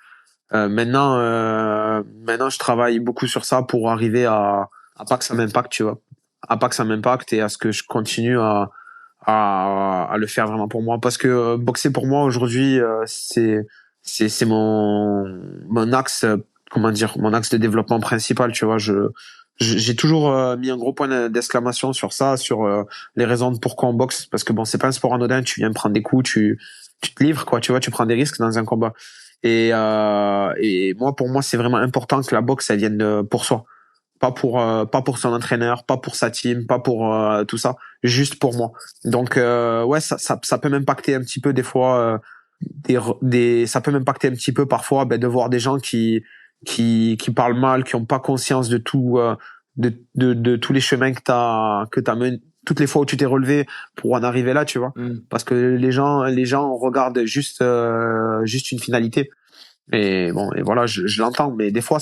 Maintenant, je travaille beaucoup sur ça pour arriver à pas que ça m'impacte, tu vois. À pas que ça m'impacte et à ce que je continue à le faire vraiment pour moi. Parce que boxer pour moi aujourd'hui, c'est mon axe, comment dire, mon axe de développement principal, tu vois. J'ai toujours mis un gros point d'exclamation sur ça, sur les raisons de pourquoi on boxe. Parce que bon, c'est pas un sport anodin, tu viens prendre des coups, tu te livres, quoi, tu vois, tu prends des risques dans un combat. Et moi, pour moi, c'est vraiment important que la boxe, elle vienne pour soi. Pas pour son entraîneur, pas pour sa team, pas pour tout ça, juste pour moi. Donc, ouais, ça peut m'impacter un petit peu des fois, ça peut m'impacter un petit peu parfois, ben, de voir des gens qui parlent mal, qui ont pas conscience de tout, de tous les chemins que t'as mené, toutes les fois où tu t'es relevé pour en arriver là, tu vois. Hmm. Parce que les gens regardent juste une finalité. Et bon, et voilà, je l'entends, mais des fois,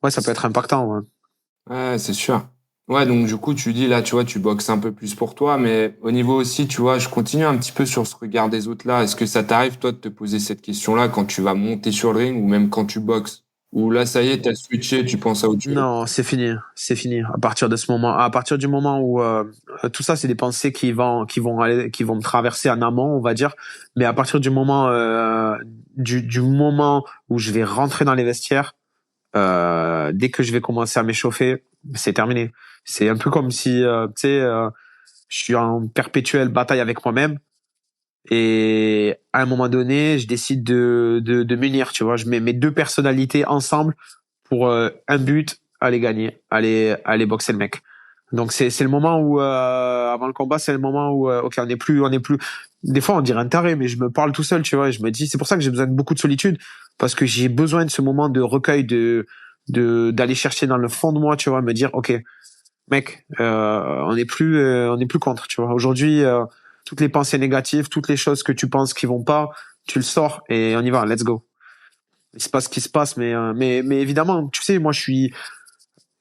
ouais, ça peut être impactant, ouais. Ouais, c'est sûr. Ouais, donc du coup, tu dis là, tu vois, tu boxes un peu plus pour toi, mais au niveau aussi, tu vois, je continue un petit peu sur ce regard des autres là. Est-ce que ça t'arrive, toi, de te poser cette question-là quand tu vas monter sur le ring ou même quand tu boxes? Ou là, ça y est, t'as switché, tu penses à autre chose? Non, c'est fini, c'est fini. À partir de ce moment, à partir du moment où tout ça, c'est des pensées qui vont me traverser en amont, on va dire. Mais à partir du moment, du moment où je vais rentrer dans les vestiaires, dès que je vais commencer à m'échauffer, c'est terminé. C'est un peu comme si, tu sais, je suis en perpétuelle bataille avec moi-même. Et à un moment donné, je décide de m'unir, tu vois. Je mets mes deux personnalités ensemble pour un but, aller gagner, aller boxer le mec. Donc c'est le moment où avant le combat, c'est le moment où ok, on est plus. Des fois, on dirait un taré, mais je me parle tout seul, tu vois. Et je me dis, c'est pour ça que j'ai besoin de beaucoup de solitude parce que j'ai besoin de ce moment de recueil, de d'aller chercher dans le fond de moi, tu vois, me dire, ok, mec, on n'est plus contre, tu vois. Aujourd'hui, toutes les pensées négatives, toutes les choses que tu penses qui vont pas, tu le sors et on y va, let's go. Il se passe ce qui se passe, mais évidemment, tu sais, moi, je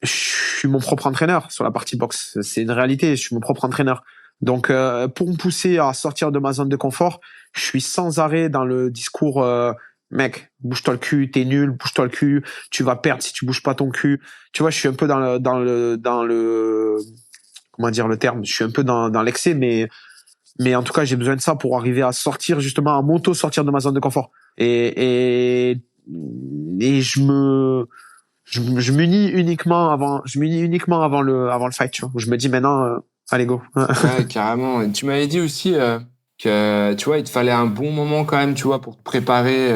suis mon propre entraîneur sur la partie boxe. C'est une réalité, je suis mon propre entraîneur. Donc, pour me pousser à sortir de ma zone de confort, je suis sans arrêt dans le discours, mec, bouge-toi le cul, t'es nul, bouge-toi le cul, tu vas perdre si tu bouges pas ton cul. Tu vois, je suis un peu dans le, comment dire le terme, je suis un peu dans l'excès, mais en tout cas, j'ai besoin de ça pour arriver à sortir, justement, à m'auto-sortir de ma zone de confort. Et je m'unis uniquement avant le fight, tu vois. Où je me dis maintenant, allez go. Ouais, carrément. Et tu m'avais dit aussi que, tu vois, il te fallait un bon moment quand même, tu vois, pour te préparer,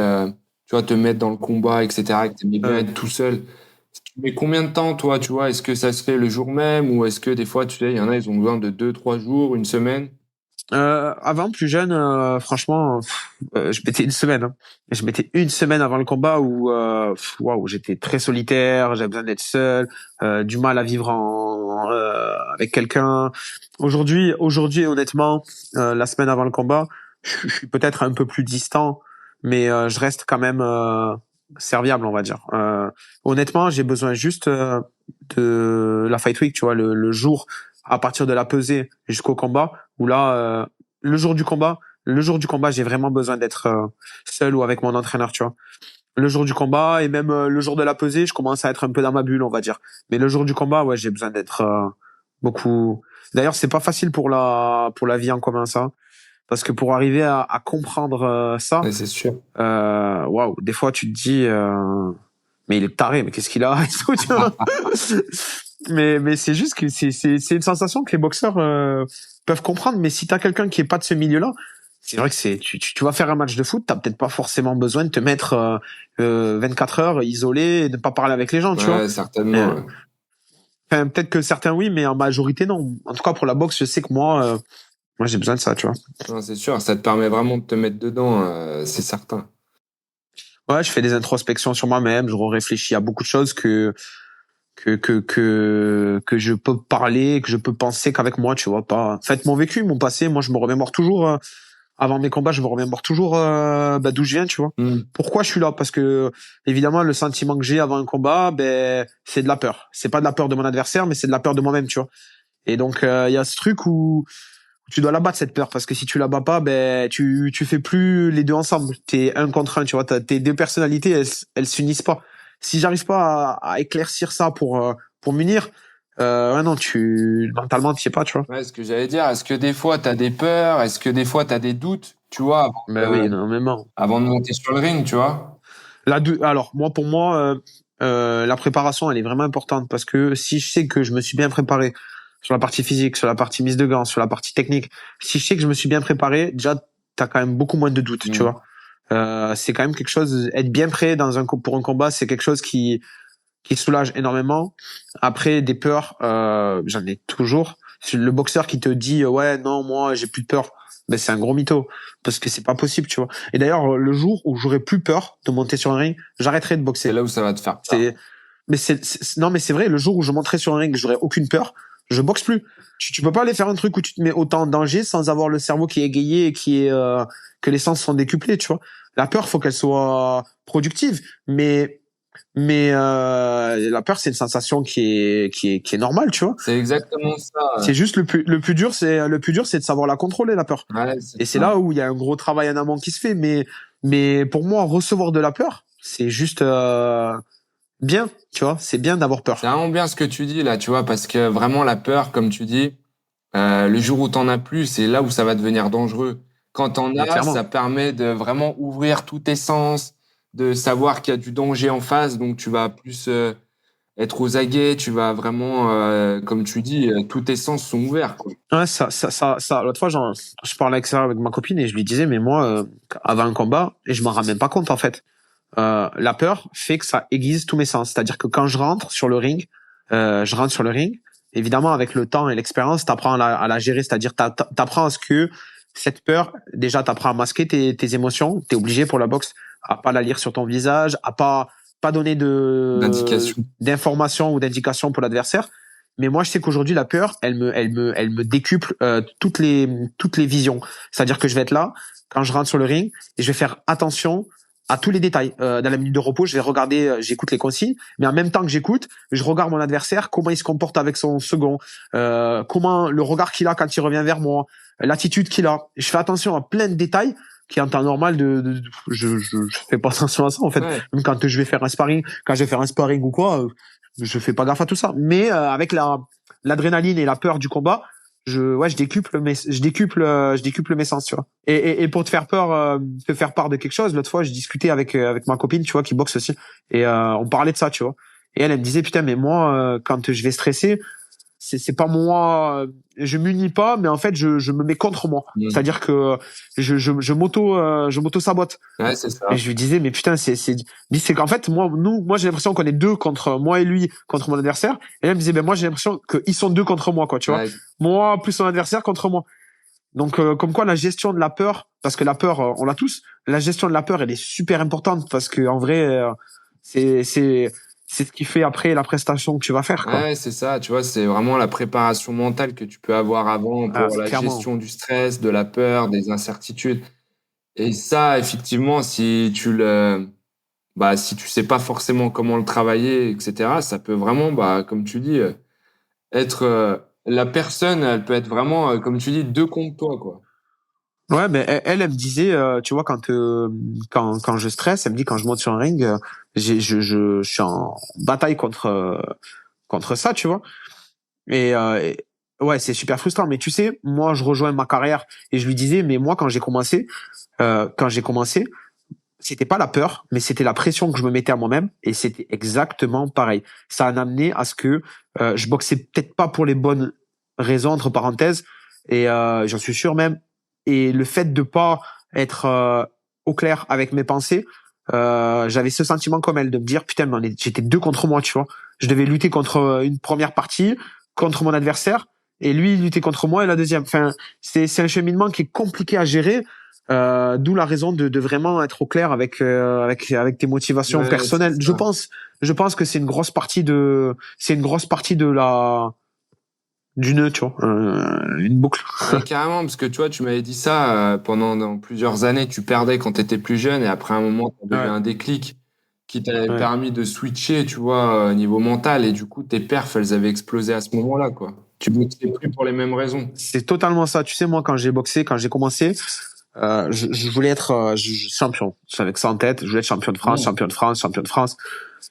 tu vois, te mettre dans le combat, etc., que t'aimais bien Euh, être tout seul. Tu mets combien de temps, toi, tu vois? Est-ce que ça se fait le jour même ou est-ce que des fois, tu sais, il y en a, ils ont besoin de 2, 3 jours, une semaine? Avant, plus jeune, franchement, je mettais une semaine. Hein. Je mettais une semaine avant le combat où, waouh, j'étais très solitaire, j'avais besoin d'être seul, du mal à vivre avec quelqu'un. Aujourd'hui, honnêtement, la semaine avant le combat, je suis peut-être un peu plus distant, mais je reste quand même serviable, on va dire. Honnêtement, j'ai besoin juste de la fight week, tu vois, le jour à partir de la pesée jusqu'au combat où là, le jour du combat, j'ai vraiment besoin d'être seul ou avec mon entraîneur, tu vois. Le jour du combat et même le jour de la pesée, je commence à être un peu dans ma bulle, on va dire. Mais le jour du combat, ouais, j'ai besoin d'être beaucoup. D'ailleurs, c'est pas facile pour la vie en commun ça, parce que pour arriver à comprendre ça, Ouais, c'est sûr. waouh, des fois tu te dis, mais il est taré, mais qu'est-ce qu'il a et tout, tu vois. Mais c'est juste que c'est une sensation que les boxeurs peuvent comprendre. Mais si t'as quelqu'un qui est pas de ce milieu-là, c'est vrai que tu vas faire un match de foot, t'as peut-être pas forcément besoin de te mettre 24 heures isolé et de pas parler avec les gens, tu vois. Ouais, certainement. Euh, Ouais. Enfin, peut-être que certains oui, mais en majorité non. En tout cas pour la boxe, je sais que moi j'ai besoin de ça, tu vois. Non, c'est sûr, ça te permet vraiment de te mettre dedans, c'est certain. Ouais, je fais des introspections sur moi-même, je réfléchis à beaucoup de choses que je peux parler, que je peux penser qu'avec moi, tu vois, pas. En fait, mon vécu, mon passé, moi, je me remémore toujours, avant mes combats, je me remémore toujours d'où je viens, tu vois. Hmm. Pourquoi je suis là? Parce que, évidemment, le sentiment que j'ai avant un combat, ben, c'est de la peur. C'est pas de la peur de mon adversaire, mais c'est de la peur de moi-même, tu vois. Et donc, il y a ce truc où tu dois la battre, cette peur, parce que si tu la bats pas, ben, tu fais plus les deux ensemble. T'es un contre un, tu vois. Tes deux personnalités, elles s'unissent pas. Si j'arrive pas à éclaircir ça pour m'unir, ouais, non, mentalement, tu y es pas, tu vois. Ouais, ce que j'allais dire, est-ce que des fois tu as des peurs, est-ce que des fois tu as des doutes, tu vois, Ben oui, énormément. avant de monter sur le ring, tu vois? Alors, pour moi, la préparation, elle est vraiment importante parce que si je sais que je me suis bien préparé sur la partie physique, sur la partie mise de gants, sur la partie technique, si je sais que je me suis bien préparé, déjà, t'as quand même beaucoup moins de doutes, tu Hmm. vois. C'est quand même quelque chose, être bien prêt pour un combat, c'est quelque chose qui soulage énormément. Après, des peurs, j'en ai toujours. Le boxeur qui te dit, ouais, non, moi, j'ai plus de peur, ben, c'est un gros mytho. Parce que c'est pas possible, tu vois. Et d'ailleurs, le jour où j'aurai plus peur de monter sur un ring, j'arrêterai de C'est boxer. là où ça va te faire peur. C'est, mais non, mais c'est vrai, le jour où je monterai sur un ring, j'aurai aucune peur, je boxe plus. Tu peux pas aller faire un truc où tu te mets autant en danger sans avoir le cerveau qui est égayé et que les sens sont décuplés, tu vois. La peur, faut qu'elle soit productive, mais la peur, c'est une sensation qui est normale, tu vois. C'est exactement ça. C'est juste le plus dur, c'est de savoir la controler, la peur. Ouais, c'est Et c'est ça. là où il y a un gros travail en amont qui se fait. Mais pour moi, recevoir de la peur, c'est juste bien, tu vois. C'est bien d'avoir C'est peur. vraiment bien ce que tu dis là, tu vois, parce que vraiment la peur, comme tu dis, le jour où t'en as plus, c'est là où ça va devenir dangereux. Quand t'en Mais as, ça clairement. permet de vraiment ouvrir tous tes sens, de savoir qu'il y a du danger en face, donc tu vas plus être aux aguets, tu vas vraiment, comme tu dis, tous tes sens sont ouverts, quoi. Ouais, l'autre fois, je parlais avec ça avec ma copine et je lui disais, mais moi, avant un combat, et je m'en rends même pas compte, en fait. La peur fait que ça aiguise tous mes sens. C'est-à-dire que quand je rentre sur le ring, évidemment, avec le temps et l'expérience, t'apprends à la gérer. C'est-à-dire, t'apprends à ce que cette peur, déjà, t'apprends à masquer tes émotions. T'es obligé pour la boxe à pas la lire sur ton visage, à pas donner D'indication. d'informations ou d'indications pour l'adversaire. Mais moi, je sais qu'aujourd'hui, la peur, elle me décuple toutes les visions. C'est-à-dire que je vais être là quand je rentre sur le ring et je vais faire attention à tous les détails. Dans la minute de repos, je vais regarder, j'écoute les consignes, mais en même temps que j'écoute, je regarde mon adversaire, comment il se comporte avec son second, comment le regard qu'il a quand il revient vers moi, l'attitude qu'il a. Je fais attention à plein de détails qui en temps normal je fais pas attention à ça en fait. Ouais. Même quand je vais faire un sparring, quand je vais faire un sparring ou quoi, je fais pas gaffe à tout ça. Mais avec l'adrénaline et la peur du combat, je décuple mes sens, tu vois. Et pour te faire part de quelque chose, l'autre fois, je discutais avec ma copine, tu vois, qui boxe aussi, et on parlait de ça, tu vois. Et elle me disait, putain, mais moi, quand je vais stresser, c'est pas moi, je m'unis pas, mais en fait, je me mets contre moi. Mm. C'est-à-dire que je m'auto sabote. Ouais, c'est ça. Et je lui disais, mais putain, c'est qu'en fait, moi, j'ai l'impression qu'on est deux contre moi et lui contre mon adversaire. Et elle me disait, ben, moi, j'ai l'impression qu'ils sont deux contre moi, quoi, tu vois. Ouais. Moi, plus son adversaire contre moi. Donc, comme quoi, la gestion de la peur, parce que la peur, on l'a tous, la gestion de la peur, elle est super importante parce que, en vrai, c'est, c'est, c'est ce qui fait après la prestation que tu vas faire, quoi. Ouais, c'est ça, tu vois, c'est vraiment la préparation mentale que tu peux avoir avant Ah, pour la clairement. gestion du stress, de la peur, des incertitudes. Et ça, effectivement, si tu sais pas forcément comment le travailler, etc., ça peut vraiment, comme tu dis, être, la personne, elle peut être vraiment, comme tu dis, deux contre toi, quoi. Ouais, mais elle me disait, tu vois, quand je stresse, elle me dit quand je monte sur un ring, je suis en bataille contre ça, tu vois. Et ouais, c'est super frustrant. Mais tu sais, moi, je rejoins ma carrière et je lui disais, mais moi, quand j'ai commencé, c'était pas la peur, mais c'était la pression que je me mettais à moi-même et c'était exactement pareil. Ça a amené à ce que je boxais peut-être pas pour les bonnes raisons entre parenthèses et j'en suis sûr même. Et le fait de pas être au clair avec mes pensées, j'avais ce sentiment comme elle de me dire putain, mais j'étais deux contre moi, tu vois. Je devais lutter contre une première partie, contre mon adversaire et lui il luttait contre moi et la deuxième. Enfin, c'est un cheminement qui est compliqué à gérer. D'où la raison de vraiment être au clair avec tes motivations Ouais, c'est personnelles. ça. Je pense que c'est une grosse partie du nœud, tu vois, une boucle. Ouais, carrément, parce que tu vois, tu m'avais dit ça pendant dans plusieurs années, tu perdais quand tu étais plus jeune et après un moment, tu avais eu Ouais, un déclic qui t'avait ouais. permis de switcher, tu vois, au niveau mental et du coup, tes perfs, elles avaient explosé à ce moment-là, quoi. Tu boxais plus pour les mêmes raisons. C'est totalement ça. Tu sais, moi, quand j'ai boxé, quand j'ai commencé, je voulais être champion. J'avais que ça en tête. Je voulais être champion de France, Mmh. champion de France, champion de France.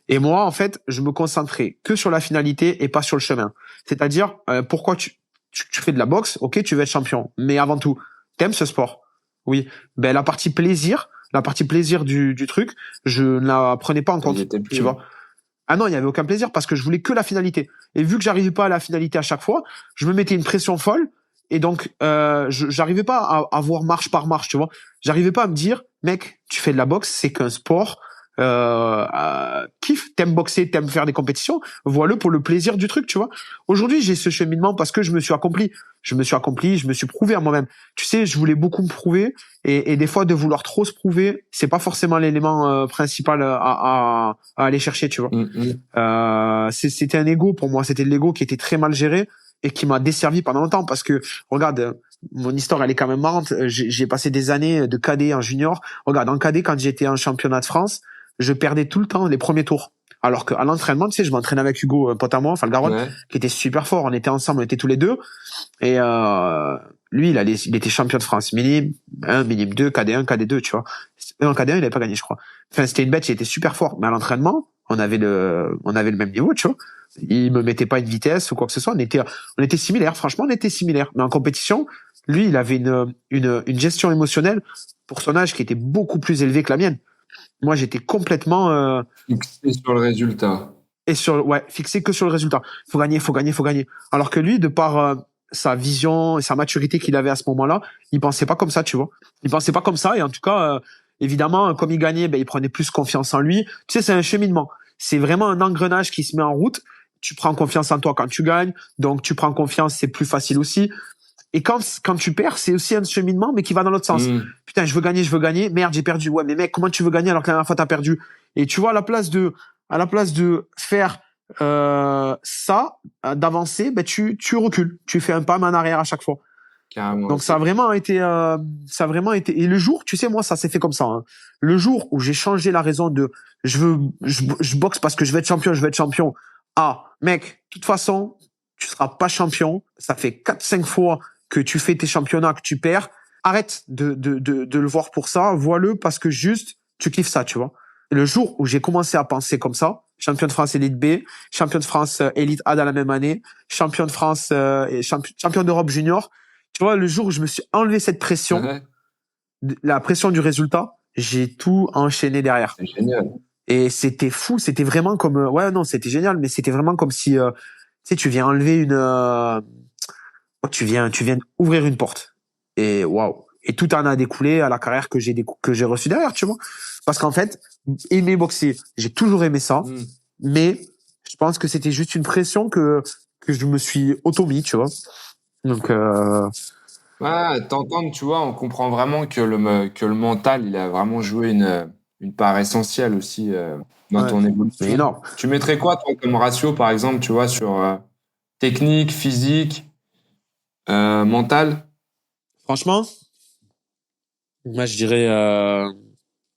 Et moi, en fait, je me concentrais que sur la finalité et pas sur le chemin. C'est-à-dire, pourquoi tu fais de la boxe, ok, tu veux être champion. Mais avant tout, t'aimes ce sport. Oui. Ben, la partie plaisir du truc, je ne la prenais pas en Ça y compte. était Tu plus. vois. Ah non, il y avait aucun plaisir parce que je voulais que la finalité. Et vu que j'arrivais pas à la finalité à chaque fois, je me mettais une pression folle. Et donc, j'arrivais pas à voir marche par marche, tu vois. J'arrivais pas à me dire, mec, tu fais de la boxe, c'est qu'un sport. Kiffe, t'aimes boxer, t'aimes faire des compétitions, vois-le pour le plaisir du truc, tu vois. Aujourd'hui, j'ai ce cheminement parce que je me suis accompli. Je me suis prouvé à moi-même. Tu sais, je voulais beaucoup me prouver et des fois de vouloir trop se prouver, c'est pas forcément l'élément principal à aller chercher, tu vois. Mmh, mmh. C'était un ego pour moi, c'était l'ego qui était très mal géré et qui m'a desservi pendant longtemps parce que regarde, mon histoire elle est quand même marrante. J'ai passé des années de cadet en junior. Regarde, en cadet quand j'étais en championnat de France, je perdais tout le temps les premiers tours. Alors qu'à l'entraînement, tu sais, je m'entraînais avec Hugo, un pote à moi, enfin le Garonne, Ouais. qui était super fort. On était ensemble, on était tous les deux. Et lui, il était champion de France, minime 1, minime 2, KD1, KD2, tu vois. En KD1, il avait pas gagné, je crois. Enfin, c'était une bête, il était super fort. Mais à l'entraînement, on avait le même niveau, tu vois. Il me mettait pas une vitesse ou quoi que ce soit. On était similaires. Franchement, on était similaires. Mais en compétition, lui, il avait une gestion émotionnelle pour son âge qui était beaucoup plus élevée que la mienne. Moi, j'étais complètement, Fixé sur le résultat. et fixé que sur le résultat. Faut gagner, faut gagner, faut gagner. Alors que lui, de par sa vision et sa maturité qu'il avait à ce moment-là, il pensait pas comme ça, tu vois. Il pensait pas comme ça, et en tout cas, évidemment, comme il gagnait, ben il prenait plus confiance en lui. Tu sais, c'est un cheminement. C'est vraiment un engrenage qui se met en route. Tu prends confiance en toi quand tu gagnes, donc tu prends confiance, c'est plus facile aussi. Et quand tu perds, c'est aussi un cheminement, mais qui va dans l'autre sens. Putain, je veux gagner. Merde, j'ai perdu. Ouais, mais mec, comment tu veux gagner alors que la dernière fois t'as perdu? Et tu vois, à la place de faire ça, d'avancer, ben tu recules. Tu fais un pas en arrière à chaque fois. Carrément. Donc ça a vraiment été. Et le jour, tu sais, moi, ça s'est fait comme ça. Hein. Le jour où j'ai changé la raison de je boxe parce que je veux être champion. Ah, mec, de toute façon, tu seras pas champion. Ça fait 4-5 fois que tu fais tes championnats, que tu perds. Arrête de le voir pour ça. Vois-le parce que juste, tu kiffes ça, tu vois. Et le jour où j'ai commencé à penser comme ça, champion de France élite B, champion de France élite A dans la même année, champion de France et champion d'Europe junior, tu vois, le jour où je me suis enlevé cette pression, la pression du résultat, j'ai tout enchaîné derrière. C'est génial. Et c'était fou, c'était vraiment comme c'était génial, mais c'était vraiment comme si tu sais, tu viens enlever tu viens ouvrir une porte. Et waouh. Et tout en a découlé à la carrière que j'ai reçue derrière, tu vois. Parce qu'en fait, aimer boxer, j'ai toujours aimé ça, mais je pense que c'était juste une pression que je me suis auto-mis, tu vois. Donc t'entendre, tu vois, on comprend vraiment que le mental, il a vraiment joué une part essentielle aussi dans ton évolution. C'est énorme. Tu mettrais quoi, toi, comme ratio, par exemple, tu vois, sur technique, physique, mental? Franchement, moi je dirais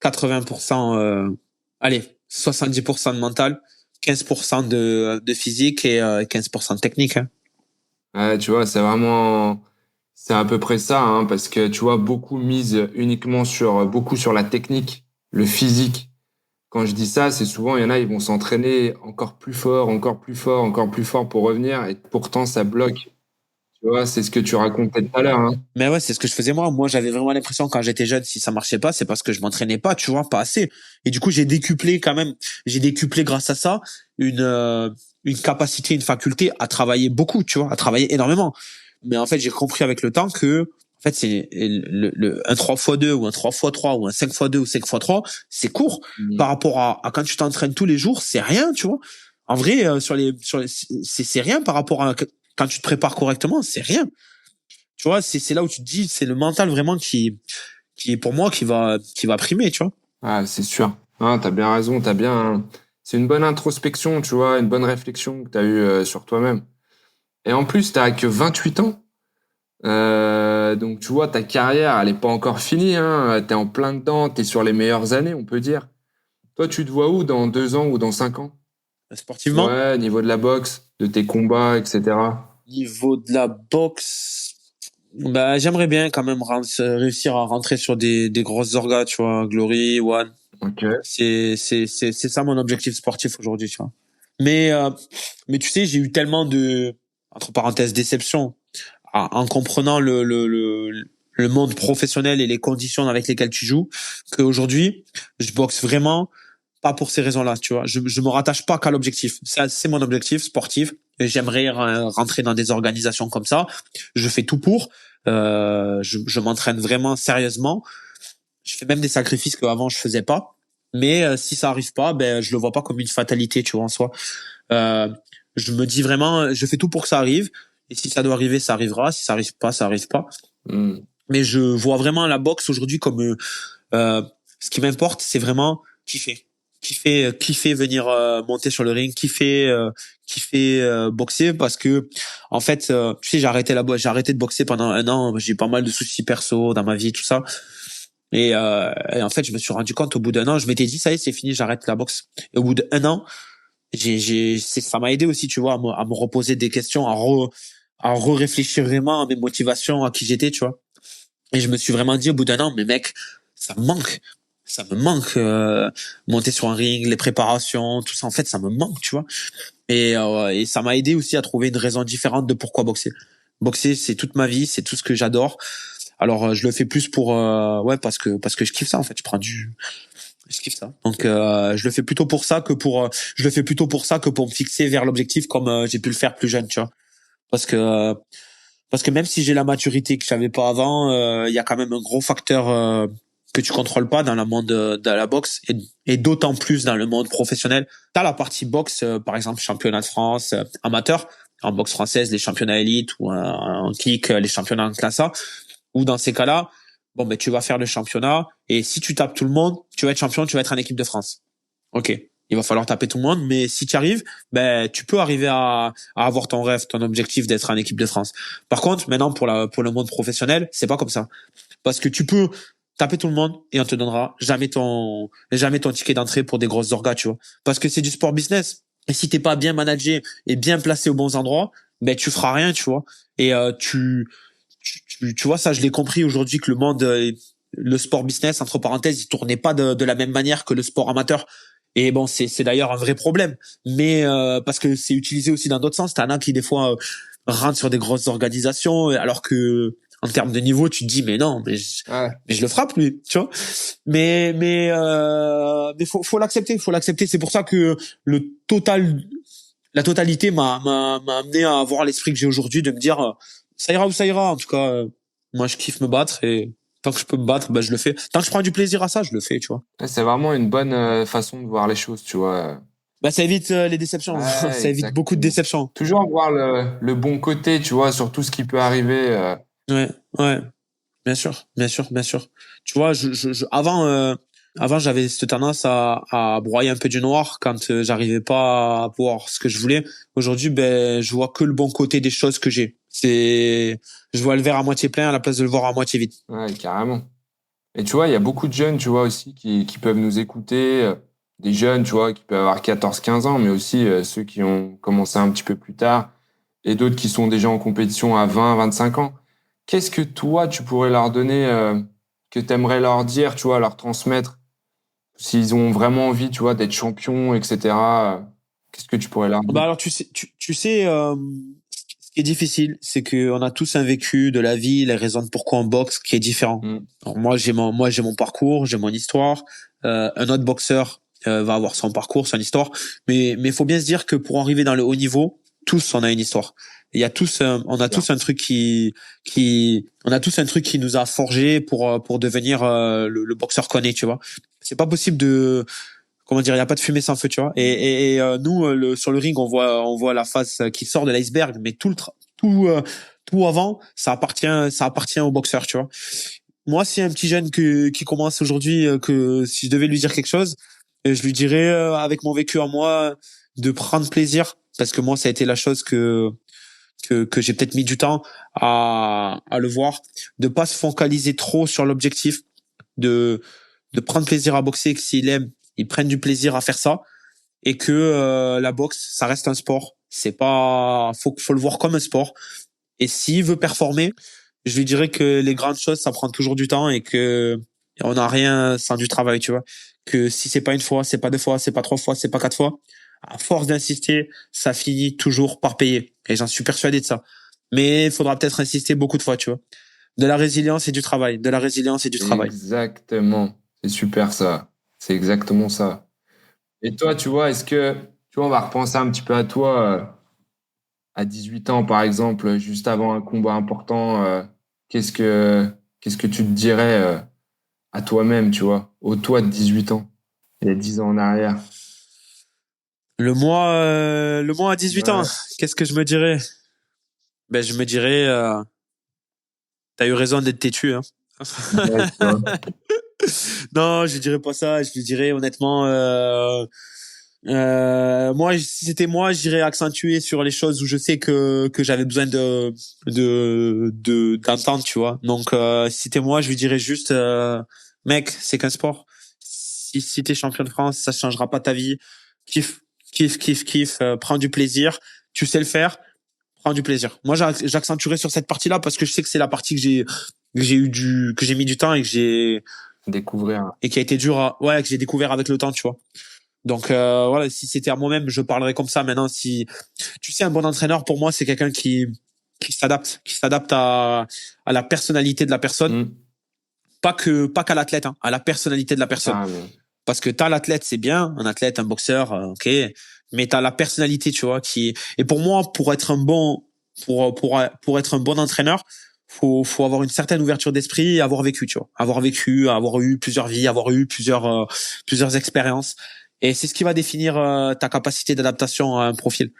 80%, allez, 70% de mental, 15% de physique et 15% de technique. Hein. Ouais, tu vois, c'est à peu près ça, hein, parce que tu vois, beaucoup misent uniquement beaucoup sur la technique, le physique. Quand je dis ça, c'est souvent, il y en a, ils vont s'entraîner encore plus fort, encore plus fort, encore plus fort pour revenir, et pourtant ça bloque. Tu vois, c'est ce que tu racontais tout à l'heure, hein. Mais ouais, c'est ce que je faisais moi. Moi, j'avais vraiment l'impression quand j'étais jeune, si ça marchait pas, c'est parce que je m'entraînais pas, tu vois, pas assez. Et du coup, j'ai décuplé grâce à ça une capacité, une faculté à travailler beaucoup, tu vois, à travailler énormément. Mais en fait, j'ai compris avec le temps que en fait, c'est un 3x2 ou un 3x3 ou un 5x2 ou 5x3, c'est court par rapport à quand tu t'entraînes tous les jours, c'est rien, tu vois. En vrai, c'est rien par rapport à quand tu te prépares correctement, c'est rien. Tu vois, c'est là où tu te dis, c'est le mental vraiment qui est pour moi qui va primer, tu vois. Ah, c'est sûr. Ah, t'as bien raison, c'est une bonne introspection, tu vois, une bonne réflexion que t'as eue sur toi-même. Et en plus, t'as que 28 ans. Donc, tu vois, ta carrière, elle est pas encore finie, hein. T'es en plein dedans, t'es sur les meilleures années, on peut dire. Toi, tu te vois où dans 2 ans ou dans 5 ans? Sportivement? Ouais, niveau de la boxe, de tes combats, etc. Niveau de la boxe, bah, j'aimerais bien quand même réussir à rentrer sur des grosses orgas, tu vois, Glory, One. Ok. C'est ça mon objectif sportif aujourd'hui, tu vois. Mais tu sais, j'ai eu tellement de, entre parenthèses, déceptions en comprenant le monde professionnel et les conditions avec lesquelles tu joues, qu'aujourd'hui, je boxe vraiment pas pour ces raisons-là, tu vois. Je me rattache pas qu'à l'objectif. C'est mon objectif sportif. Et j'aimerais rentrer dans des organisations comme ça. Je fais tout pour. Je m'entraîne vraiment sérieusement. Je fais même des sacrifices qu'avant je faisais pas. Mais si ça arrive pas, ben je le vois pas comme une fatalité, tu vois, en soi. Je me dis vraiment, je fais tout pour que ça arrive. Et si ça doit arriver, ça arrivera. Si ça arrive pas, ça arrive pas. Mais je vois vraiment la boxe aujourd'hui comme ce qui m'importe, c'est vraiment kiffer venir monter sur le ring, kiffer boxer parce que en fait, tu sais, j'ai arrêté de boxer pendant 1 an. J'ai eu pas mal de soucis perso dans ma vie, tout ça. Et en fait, je me suis rendu compte au bout d'1 an, je m'étais dit ça y est, c'est fini, j'arrête la boxe. Et au bout d'1 an, ça m'a aidé aussi, tu vois, à me reposer des questions, à réfléchir vraiment à mes motivations, à qui j'étais, tu vois. Et je me suis vraiment dit au bout d'1 an, mais mec, ça me manque monter sur un ring, les préparations, tout ça. En fait, ça me manque, tu vois. Et ça m'a aidé aussi à trouver une raison différente de pourquoi boxer. Boxer, c'est toute ma vie, c'est tout ce que j'adore. Alors, je le fais plus pour parce que je kiffe ça en fait. Je kiffe ça. Donc je le fais plutôt pour ça que pour me fixer vers l'objectif comme j'ai pu le faire plus jeune, tu vois. Parce que même si j'ai la maturité que j'avais pas avant, il y a quand même un gros facteur que tu contrôles pas dans le monde de la boxe et d'autant plus dans le monde professionnel. T'as la partie boxe, par exemple championnat de France amateur, en boxe française les championnats élites ou en kick les championnats en classe A. Ou dans ces cas-là, bon ben tu vas faire le championnat et si tu tapes tout le monde, tu vas être champion, tu vas être en équipe de France. Ok, il va falloir taper tout le monde, mais si tu arrives, ben tu peux arriver à avoir ton rêve, ton objectif d'être en équipe de France. Par contre, maintenant pour le monde professionnel, c'est pas comme ça, parce que tu peux taper tout le monde et on te donnera jamais ton ticket d'entrée pour des grosses orgas, tu vois, parce que c'est du sport business. Et si t'es pas bien managé et bien placé aux bons endroits, ben tu feras rien, tu vois. Et tu vois ça, je l'ai compris aujourd'hui que le sport business entre parenthèses, il tournait pas de la même manière que le sport amateur. Et bon, c'est d'ailleurs un vrai problème. Mais parce que c'est utilisé aussi dans d'autres sens. T'en as qui des fois rentrent sur des grosses organisations, alors que en termes de niveau, tu te dis mais non, mais je le frappe lui, tu vois. Mais faut l'accepter, faut l'accepter. C'est pour ça que la totalité m'a amené à avoir l'esprit que j'ai aujourd'hui de me dire ça ira où ça ira. En tout cas, moi je kiffe me battre et tant que je peux me battre, ben je le fais. Tant que je prends du plaisir à ça, je le fais, tu vois. Ouais, c'est vraiment une bonne façon de voir les choses, tu vois. Bah ça évite les déceptions, Ouais, ça évite beaucoup de exactement. déceptions. Toujours voir le bon côté, tu vois, sur tout ce qui peut arriver. Ouais, ouais, bien sûr, bien sûr, bien sûr. Tu vois, avant j'avais cette tendance à broyer un peu du noir quand j'arrivais pas à voir ce que je voulais. Aujourd'hui, ben je vois que le bon côté des choses que j'ai. Je vois le verre à moitié plein à la place de le voir à moitié vide. Ouais, carrément. Et tu vois, il y a beaucoup de jeunes, tu vois, aussi, qui peuvent nous écouter. Des jeunes, tu vois, qui peuvent avoir 14 15 ans, mais aussi ceux qui ont commencé un petit peu plus tard. Et d'autres qui sont déjà en compétition à 20 25 ans. Qu'est-ce que toi, tu pourrais leur donner, que t'aimerais leur dire, tu vois, leur transmettre, s'ils ont vraiment envie, tu vois, d'être champions, etc. Qu'est-ce que tu pourrais leur dire? Bah alors tu sais ce qui est difficile, c'est que on a tous un vécu de la vie, les raisons de pourquoi on boxe qui est différent. Mm. Alors moi j'ai mon parcours, j'ai mon histoire. Un autre boxeur va avoir son parcours, son histoire. Mais faut bien se dire que pour arriver dans le haut niveau, tous on a une histoire. Il y a tous on a Bien. tous un truc on a tous un truc qui nous a forgé pour devenir le boxeur qu'on est, tu vois. C'est pas possible de comment dire, il y a pas de fumée sans feu, tu vois. Et nous, sur le ring, on voit la face qui sort de l'iceberg, mais tout avant, ça appartient au boxeur, tu vois. Moi, si un petit jeune qui commence aujourd'hui, que si je devais lui dire quelque chose, je lui dirais avec mon vécu à moi de prendre plaisir, parce que moi, ça a été la chose que j'ai peut-être mis du temps à le voir, de pas se focaliser trop sur l'objectif, de de prendre plaisir à boxer, que s'il aime, il prenne du plaisir à faire ça, et que la boxe, ça reste un sport. C'est pas, faut le voir comme un sport. Et s'il veut performer, je lui dirais que les grandes choses, ça prend toujours du temps et que on n'a rien sans du travail, tu vois. Que si c'est pas une fois, c'est pas deux fois, c'est pas trois fois, c'est pas quatre fois, à force d'insister, ça finit toujours par payer. Et j'en suis persuadé de ça. Mais il faudra peut-être insister beaucoup de fois, tu vois. De la résilience et du travail. De la résilience et du travail. Exactement. C'est super ça. C'est exactement ça. Et toi, tu vois, tu vois, on va repenser un petit peu à toi, à 18 ans, par exemple, juste avant un combat important, qu'est-ce que, qu'est-ce que tu te dirais, à toi-même, tu vois, au toi de 18 ans, il y a 10 ans en arrière. Le mois à 18 ans, Ouais, qu'est-ce que je me dirais? Ben, je me dirais, t'as eu raison d'être têtu, hein. ouais, tu vois. Non, je dirais pas ça. Je lui dirais honnêtement, moi, si c'était moi, j'irais accentuer sur les choses où je sais que j'avais besoin d'entendre, tu vois. Donc, si c'était moi, je lui dirais juste, mec, c'est qu'un sport. Si t'es champion de France, ça changera pas ta vie. Kiffe, kiffe, kiffe, kiffe. Prends du plaisir. Tu sais le faire. Prends du plaisir. Moi, j'accentuerai sur cette partie-là parce que je sais que c'est la partie que j'ai mis du temps et Découvrir. qui a été dur ouais, que j'ai découvert avec le temps, tu vois. Donc voilà, si c'était à moi-même, je parlerais comme ça. Maintenant, si tu sais, un bon entraîneur pour moi, c'est quelqu'un qui s'adapte à la personnalité de la personne, Mm. pas qu'à l'athlète, hein, à la personnalité de la personne. Carrément. Parce que t'as l'athlète, c'est bien, un athlète, un boxeur, ok, mais t'as la personnalité, tu vois, et pour moi, pour être un bon entraîneur, faut avoir une certaine ouverture d'esprit et avoir vécu, tu vois, avoir eu plusieurs vies, avoir eu plusieurs expériences. Et c'est ce qui va définir ta capacité d'adaptation à un profil.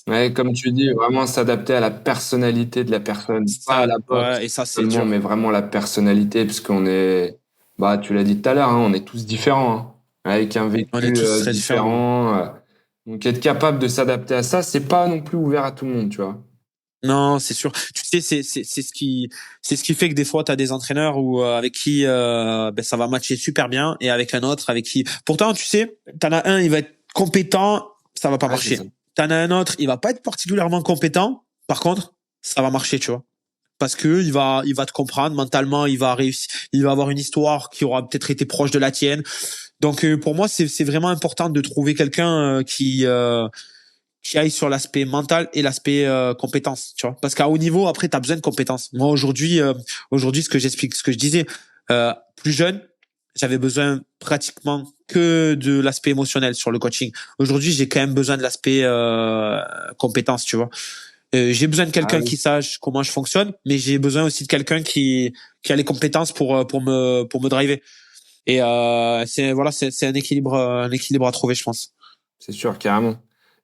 Ouais, comme tu dis, vraiment s'adapter à la personnalité de la personne, pas à Ça, la boxe ouais, et ça, c'est seulement, dur. mais vraiment la personnalité, parce qu'on est, bah, tu l'as dit tout à l'heure, hein, on est tous différents, hein, avec un On est vécu tous très différents. différent. Donc être capable de s'adapter à ça, c'est pas non plus ouvert à tout le monde, tu vois. Non, c'est sûr. Tu sais, c'est ce qui fait que des fois, tu as des entraîneurs avec qui ben, ça va matcher super bien et avec un autre avec qui. Pourtant, tu sais, t'en as un, il va être compétent, ça va pas Ouais, c'est marcher. ça. T'en as un autre, il va pas être particulièrement compétent. Par contre, ça va marcher, tu vois. Parce que il va te comprendre mentalement, il va réussir, il va avoir une histoire qui aura peut-être été proche de la tienne. Donc pour moi, c'est vraiment important de trouver quelqu'un qui aille sur l'aspect mental et l'aspect compétence, tu vois. Parce qu'à haut niveau, après, tu as besoin de compétences. Moi, aujourd'hui, ce que j'explique, ce que je disais, plus jeune, j'avais besoin pratiquement que de l'aspect émotionnel sur le coaching. Aujourd'hui, j'ai quand même besoin de l'aspect compétence, tu vois. J'ai besoin de Ah quelqu'un oui, qui sache comment je fonctionne, mais j'ai besoin aussi de quelqu'un qui a les compétences pour me driver. Et c'est un équilibre à trouver, je pense. c'est sûr, carrément.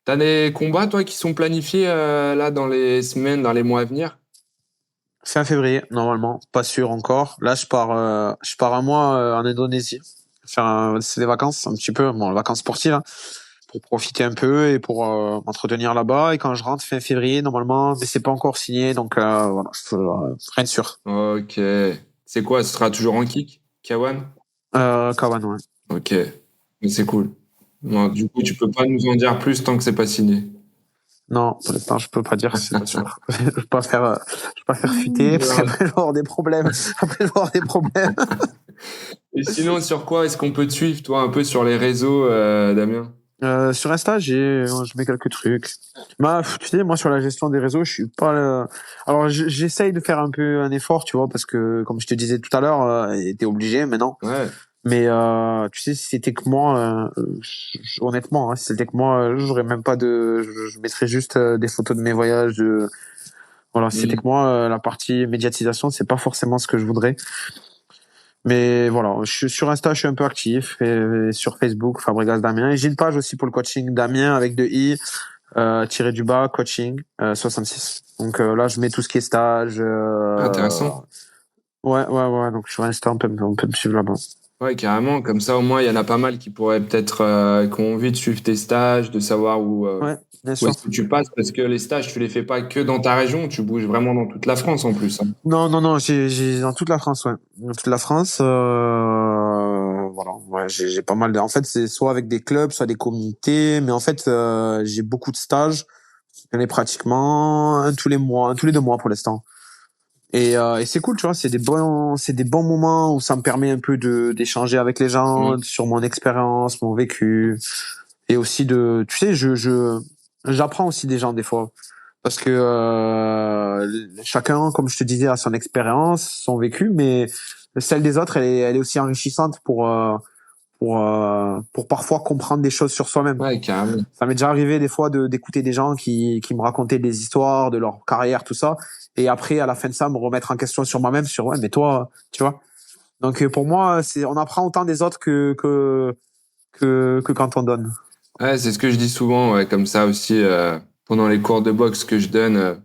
T'as des combats, toi, qui sont planifiés là dans les semaines, dans les mois à venir? Fin février, normalement. Pas sûr encore. Là, je pars un mois en Indonésie. C'est des vacances, un petit peu. Bon, les vacances sportives, hein, pour profiter un peu et pour m'entretenir là-bas. Et quand je rentre fin février, normalement, mais c'est pas encore signé, donc voilà, rien de sûr. Ok. C'est quoi? Ce sera toujours en kick, Kawan? Kawan, ouais. Ok. Mais c'est cool. Non, du coup, tu peux pas nous en dire plus tant que c'est pas signé. Non, pour l'instant, je peux pas dire, c'est pas sûr. Je peux pas je peux pas faire fuiter parce Ouais. qu'après je vais avoir des problèmes. Après, je vais avoir des problèmes. Et sinon, sur quoi est-ce qu'on peut te suivre, toi, un peu sur les réseaux, Damien? Sur Insta, je mets quelques trucs. Bah, tu sais, moi sur la gestion des réseaux, je suis pas. Alors, j'essaye de faire un peu un effort, tu vois, parce que comme je te disais tout à l'heure, t'es obligé maintenant. Ouais. Mais tu sais, si c'était que moi, honnêtement, hein, si c'était que moi, j'aurais même pas de. Je mettrais juste des photos de mes voyages. Voilà, si c'était que Mm. moi, la partie médiatisation, c'est pas forcément ce que je voudrais. Mais voilà, sur Insta, je suis un peu actif et sur Facebook, Fabregas Damien. Et j'ai une page aussi pour le coaching Damien avec deux i tiré du bas coaching 66. Donc là, je mets tout ce qui est stage. Ah, intéressant. Ouais. Donc sur Insta, on peut me suivre là-bas. Ouais, carrément. Comme ça, au moins, il y en a pas mal qui pourraient peut-être, qui ont envie de suivre tes stages, de savoir Ouais, bien où sûr. est-ce que tu passes, parce que les stages, tu les fais pas que dans ta région, tu bouges vraiment dans toute la France en plus, hein. Non, j'ai dans toute la France, ouais. Dans toute la France, voilà. Ouais, j'ai pas mal de. En fait, c'est soit avec des clubs, soit des communautés, mais en fait, j'ai beaucoup de stages. J'en ai pratiquement un tous les mois, un tous les 2 mois pour l'instant. Et c'est cool, tu vois, c'est des bons moments où ça me permet un peu d'échanger avec les Mm. gens sur mon expérience, mon vécu, et aussi tu sais, j'apprends aussi des gens des fois, parce que chacun, comme je te disais, a son expérience, son vécu, mais celle des autres, elle est aussi enrichissante pour parfois comprendre des choses sur soi-même. Ouais, carrément. Ça m'est déjà arrivé des fois d'écouter des gens qui me racontaient des histoires de leur carrière, tout ça, et après à la fin de ça me remettre en question sur moi-même, sur ouais mais toi, tu vois. Donc pour moi c'est on apprend autant des autres que quand on donne. Ouais, c'est ce que je dis souvent, ouais, comme ça aussi, pendant les cours de boxe que je donne,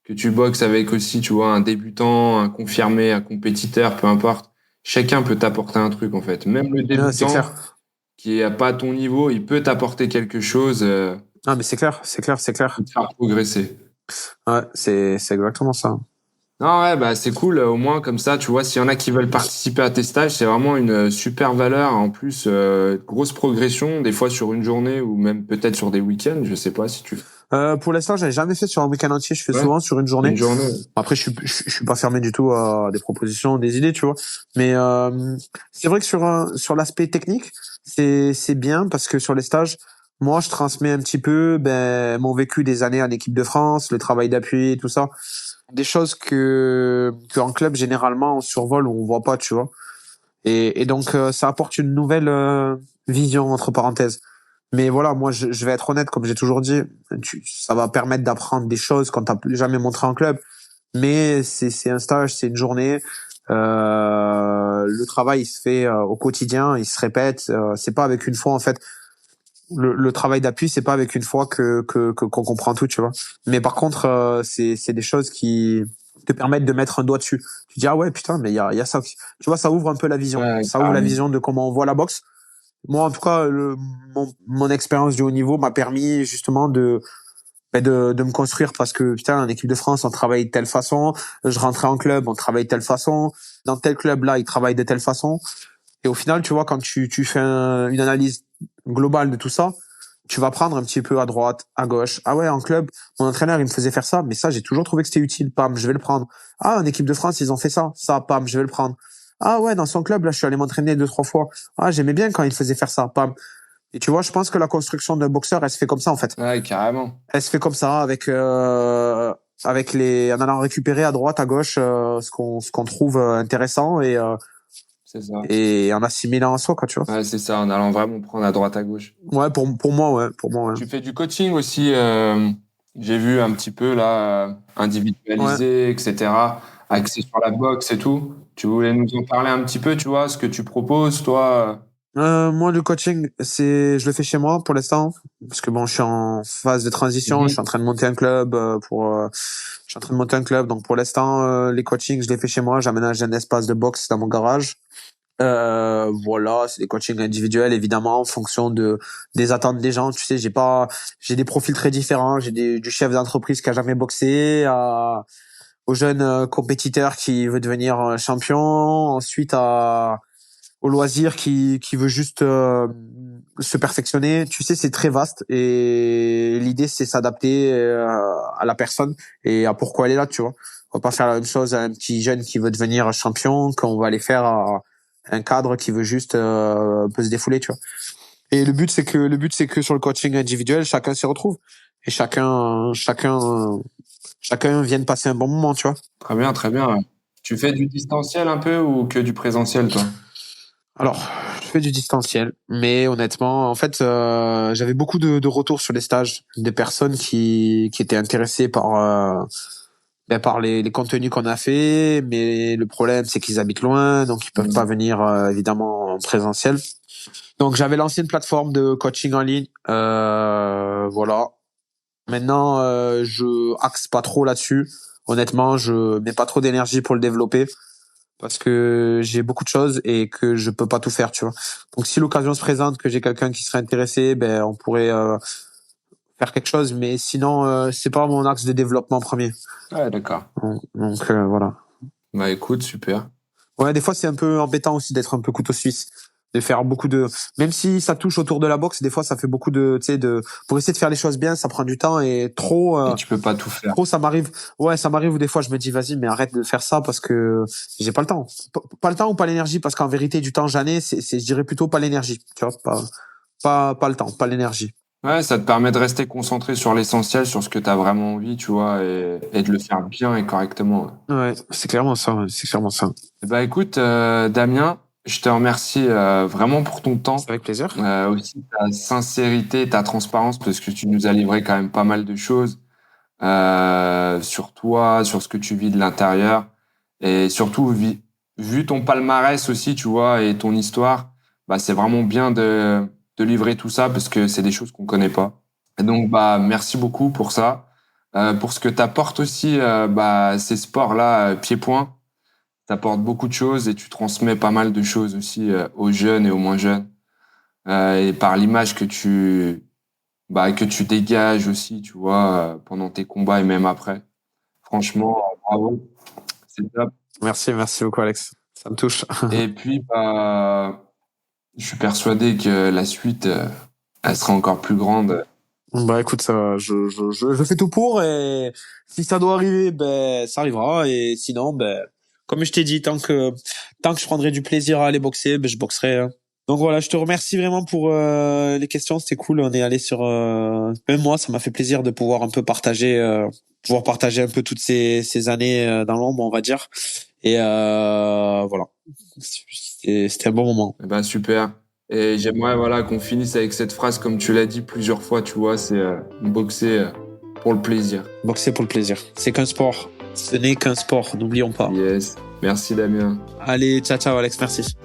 que tu boxes avec aussi, tu vois, un débutant, un confirmé, un compétiteur, peu importe. Chacun peut t'apporter un truc, en fait. Même le C'est débutant clair. qui est pas à ton niveau, il peut t'apporter quelque chose, Ah mais c'est clair. et te faire progresser. Ouais, c'est exactement ça. Non, ouais, bah, c'est cool. Au moins, comme ça, tu vois, s'il y en a qui veulent participer à tes stages, c'est vraiment une super valeur. En plus, grosse progression, des fois sur une journée ou même peut-être sur des week-ends. Je sais pas si tu fais. Pour l'instant, j'avais jamais fait sur un week-end entier, je fais Ouais, souvent sur une journée. une journée. Après, je suis pas fermé du tout à des propositions, des idées, tu vois. Mais c'est vrai que sur l'aspect technique, c'est bien parce que sur les stages, moi, je transmets un petit peu ben mon vécu des années en équipe de France, le travail d'appui, tout ça, des choses que en club généralement on survole ou on voit pas, tu vois. Et donc ça apporte une nouvelle vision entre parenthèses. Mais voilà, moi je vais être honnête, comme j'ai toujours dit, ça va permettre d'apprendre des choses quand t'as jamais montré en club. Mais c'est un stage, c'est une journée. Le travail il se fait au quotidien, il se répète. C'est pas avec une fois en fait. Le travail d'appui, c'est pas avec une fois qu'on comprend tout, tu vois. Mais par contre, c'est des choses qui te permettent de mettre un doigt dessus. Tu dis ah ouais putain, mais il y a ça aussi. Tu vois, ça ouvre un peu la vision. Ouais, Ça ouvre la carrément. vision de comment on voit la boxe. Moi, en tout cas, mon expérience du haut niveau m'a permis justement de me construire parce que putain, en équipe de France, on travaille de telle façon. Je rentrais en club, on travaille de telle façon. Dans tel club là, ils travaillent de telle façon. Et au final, tu vois, quand tu fais une analyse globale de tout ça, tu vas prendre un petit peu à droite, à gauche. Ah ouais, en club, mon entraîneur, il me faisait faire ça, mais ça, j'ai toujours trouvé que c'était utile. Pam, je vais le prendre. Ah, en équipe de France, ils ont fait ça. Ça, pam, je vais le prendre. Ah ouais, dans son club, là, je suis allé m'entraîner 2, 3 fois. Ah, j'aimais bien quand il faisait faire ça. Pam. Et tu vois, je pense que la construction d'un boxeur, elle se fait comme ça, en fait. Ouais, carrément. Elle se fait comme ça, avec en allant récupérer à droite, à gauche, ce qu'on trouve intéressant C'est ça. et en assimilant à soi, quoi, tu vois. Ouais, c'est ça, en allant vraiment prendre à droite à gauche. Ouais, pour moi, ouais, pour moi, ouais. Tu fais du coaching aussi, j'ai vu un petit peu là, Ouais. individualisé, etc., axé sur la boxe et tout. Tu voulais nous en parler un petit peu, tu vois, ce que tu proposes, toi? Moi, le coaching, je le fais chez moi pour l'instant, parce que bon, je suis en phase de transition, je suis en train de monter un club je suis en train de monter un club, donc pour l'instant, les coachings, je les fais chez moi, j'aménage un espace de boxe dans mon garage. Voilà, c'est des coachings individuels, évidemment, en fonction des attentes des gens. Tu sais, j'ai des profils très différents. Du chef d'entreprise qui a jamais boxé au jeune compétiteur qui veut devenir champion, ensuite au loisir qui veut juste se perfectionner. Tu sais, c'est très vaste et l'idée c'est s'adapter à la personne et à pourquoi elle est là, tu vois. On va pas faire la même chose à un petit jeune qui veut devenir champion qu'on va aller faire à un cadre qui veut juste peut se défouler, tu vois. Et le but c'est que sur le coaching individuel, chacun s'y retrouve et chacun vienne passer un bon moment, tu vois. Très bien, très bien. Tu fais du distanciel un peu ou que du présentiel, toi? Alors, je fais du distanciel, mais honnêtement, en fait, j'avais beaucoup de retours sur les stages, des personnes qui étaient intéressées par les contenus qu'on a fait, mais le problème, c'est qu'ils habitent loin, donc ils peuvent pas venir évidemment en présentiel. Donc, j'avais lancé une plateforme de coaching en ligne, voilà. Maintenant, je axe pas trop là-dessus. Honnêtement, je mets pas trop d'énergie pour le développer parce que j'ai beaucoup de choses et que je peux pas tout faire, tu vois. Donc si l'occasion se présente, que j'ai quelqu'un qui serait intéressé, ben on pourrait faire quelque chose, mais sinon c'est pas mon axe de développement premier. Ouais, d'accord. Donc voilà. Bah écoute, super. Ouais, des fois c'est un peu embêtant aussi d'être un peu couteau suisse, de faire beaucoup de, même si ça touche autour de la boxe, des fois ça fait beaucoup de, tu sais, pour essayer de faire les choses bien, ça prend du temps et Et tu peux pas tout faire. trop, ça m'arrive. Ouais, ça m'arrive où des fois je me dis vas-y, mais arrête de faire ça parce que j'ai pas le temps. Pas le temps ou pas l'énergie, parce qu'en vérité du temps j'en ai, je dirais plutôt pas l'énergie. Tu vois, pas le temps, pas l'énergie. Ouais, ça te permet de rester concentré sur l'essentiel, sur ce que tu as vraiment envie, tu vois, et de le faire bien et correctement. Ouais, c'est clairement ça. Ouais, c'est clairement ça. Bah écoute, Damien, je te remercie vraiment pour ton temps, C'est avec plaisir. aussi ta sincérité, ta transparence, parce que tu nous as livré quand même pas mal de choses sur toi, sur ce que tu vis de l'intérieur, et surtout vu ton palmarès aussi, tu vois, et ton histoire, bah c'est vraiment bien de livrer tout ça parce que c'est des choses qu'on connaît pas. Et donc bah merci beaucoup pour ça, pour ce que t'apportes aussi, bah ces sports-là, pied-point. T'apportes beaucoup de choses et tu transmets pas mal de choses aussi aux jeunes et aux moins jeunes. Et par l'image que tu dégages aussi, tu vois, pendant tes combats et même après. Franchement, bravo, c'est top. Merci beaucoup Alex. Ça me touche. Et puis, bah, je suis persuadé que la suite, elle sera encore plus grande. Bah écoute, ça, je fais tout pour et si ça doit arriver, ben ça arrivera et sinon, ben comme je t'ai dit, tant que je prendrai du plaisir à aller boxer, ben je boxerai, hein. Donc voilà, je te remercie vraiment pour les questions, c'était cool. On est allé sur, même moi, ça m'a fait plaisir de pouvoir un peu pouvoir partager un peu toutes ces années dans l'ombre, on va dire. Et voilà. C'était un bon moment. Eh ben, super. Et j'aimerais voilà qu'on finisse avec cette phrase comme tu l'as dit plusieurs fois, tu vois, c'est boxer pour le plaisir. Boxer pour le plaisir. C'est qu'un sport. Ce n'est qu'un sport, n'oublions pas. Yes. Merci Damien. Allez, ciao, ciao Alex, merci.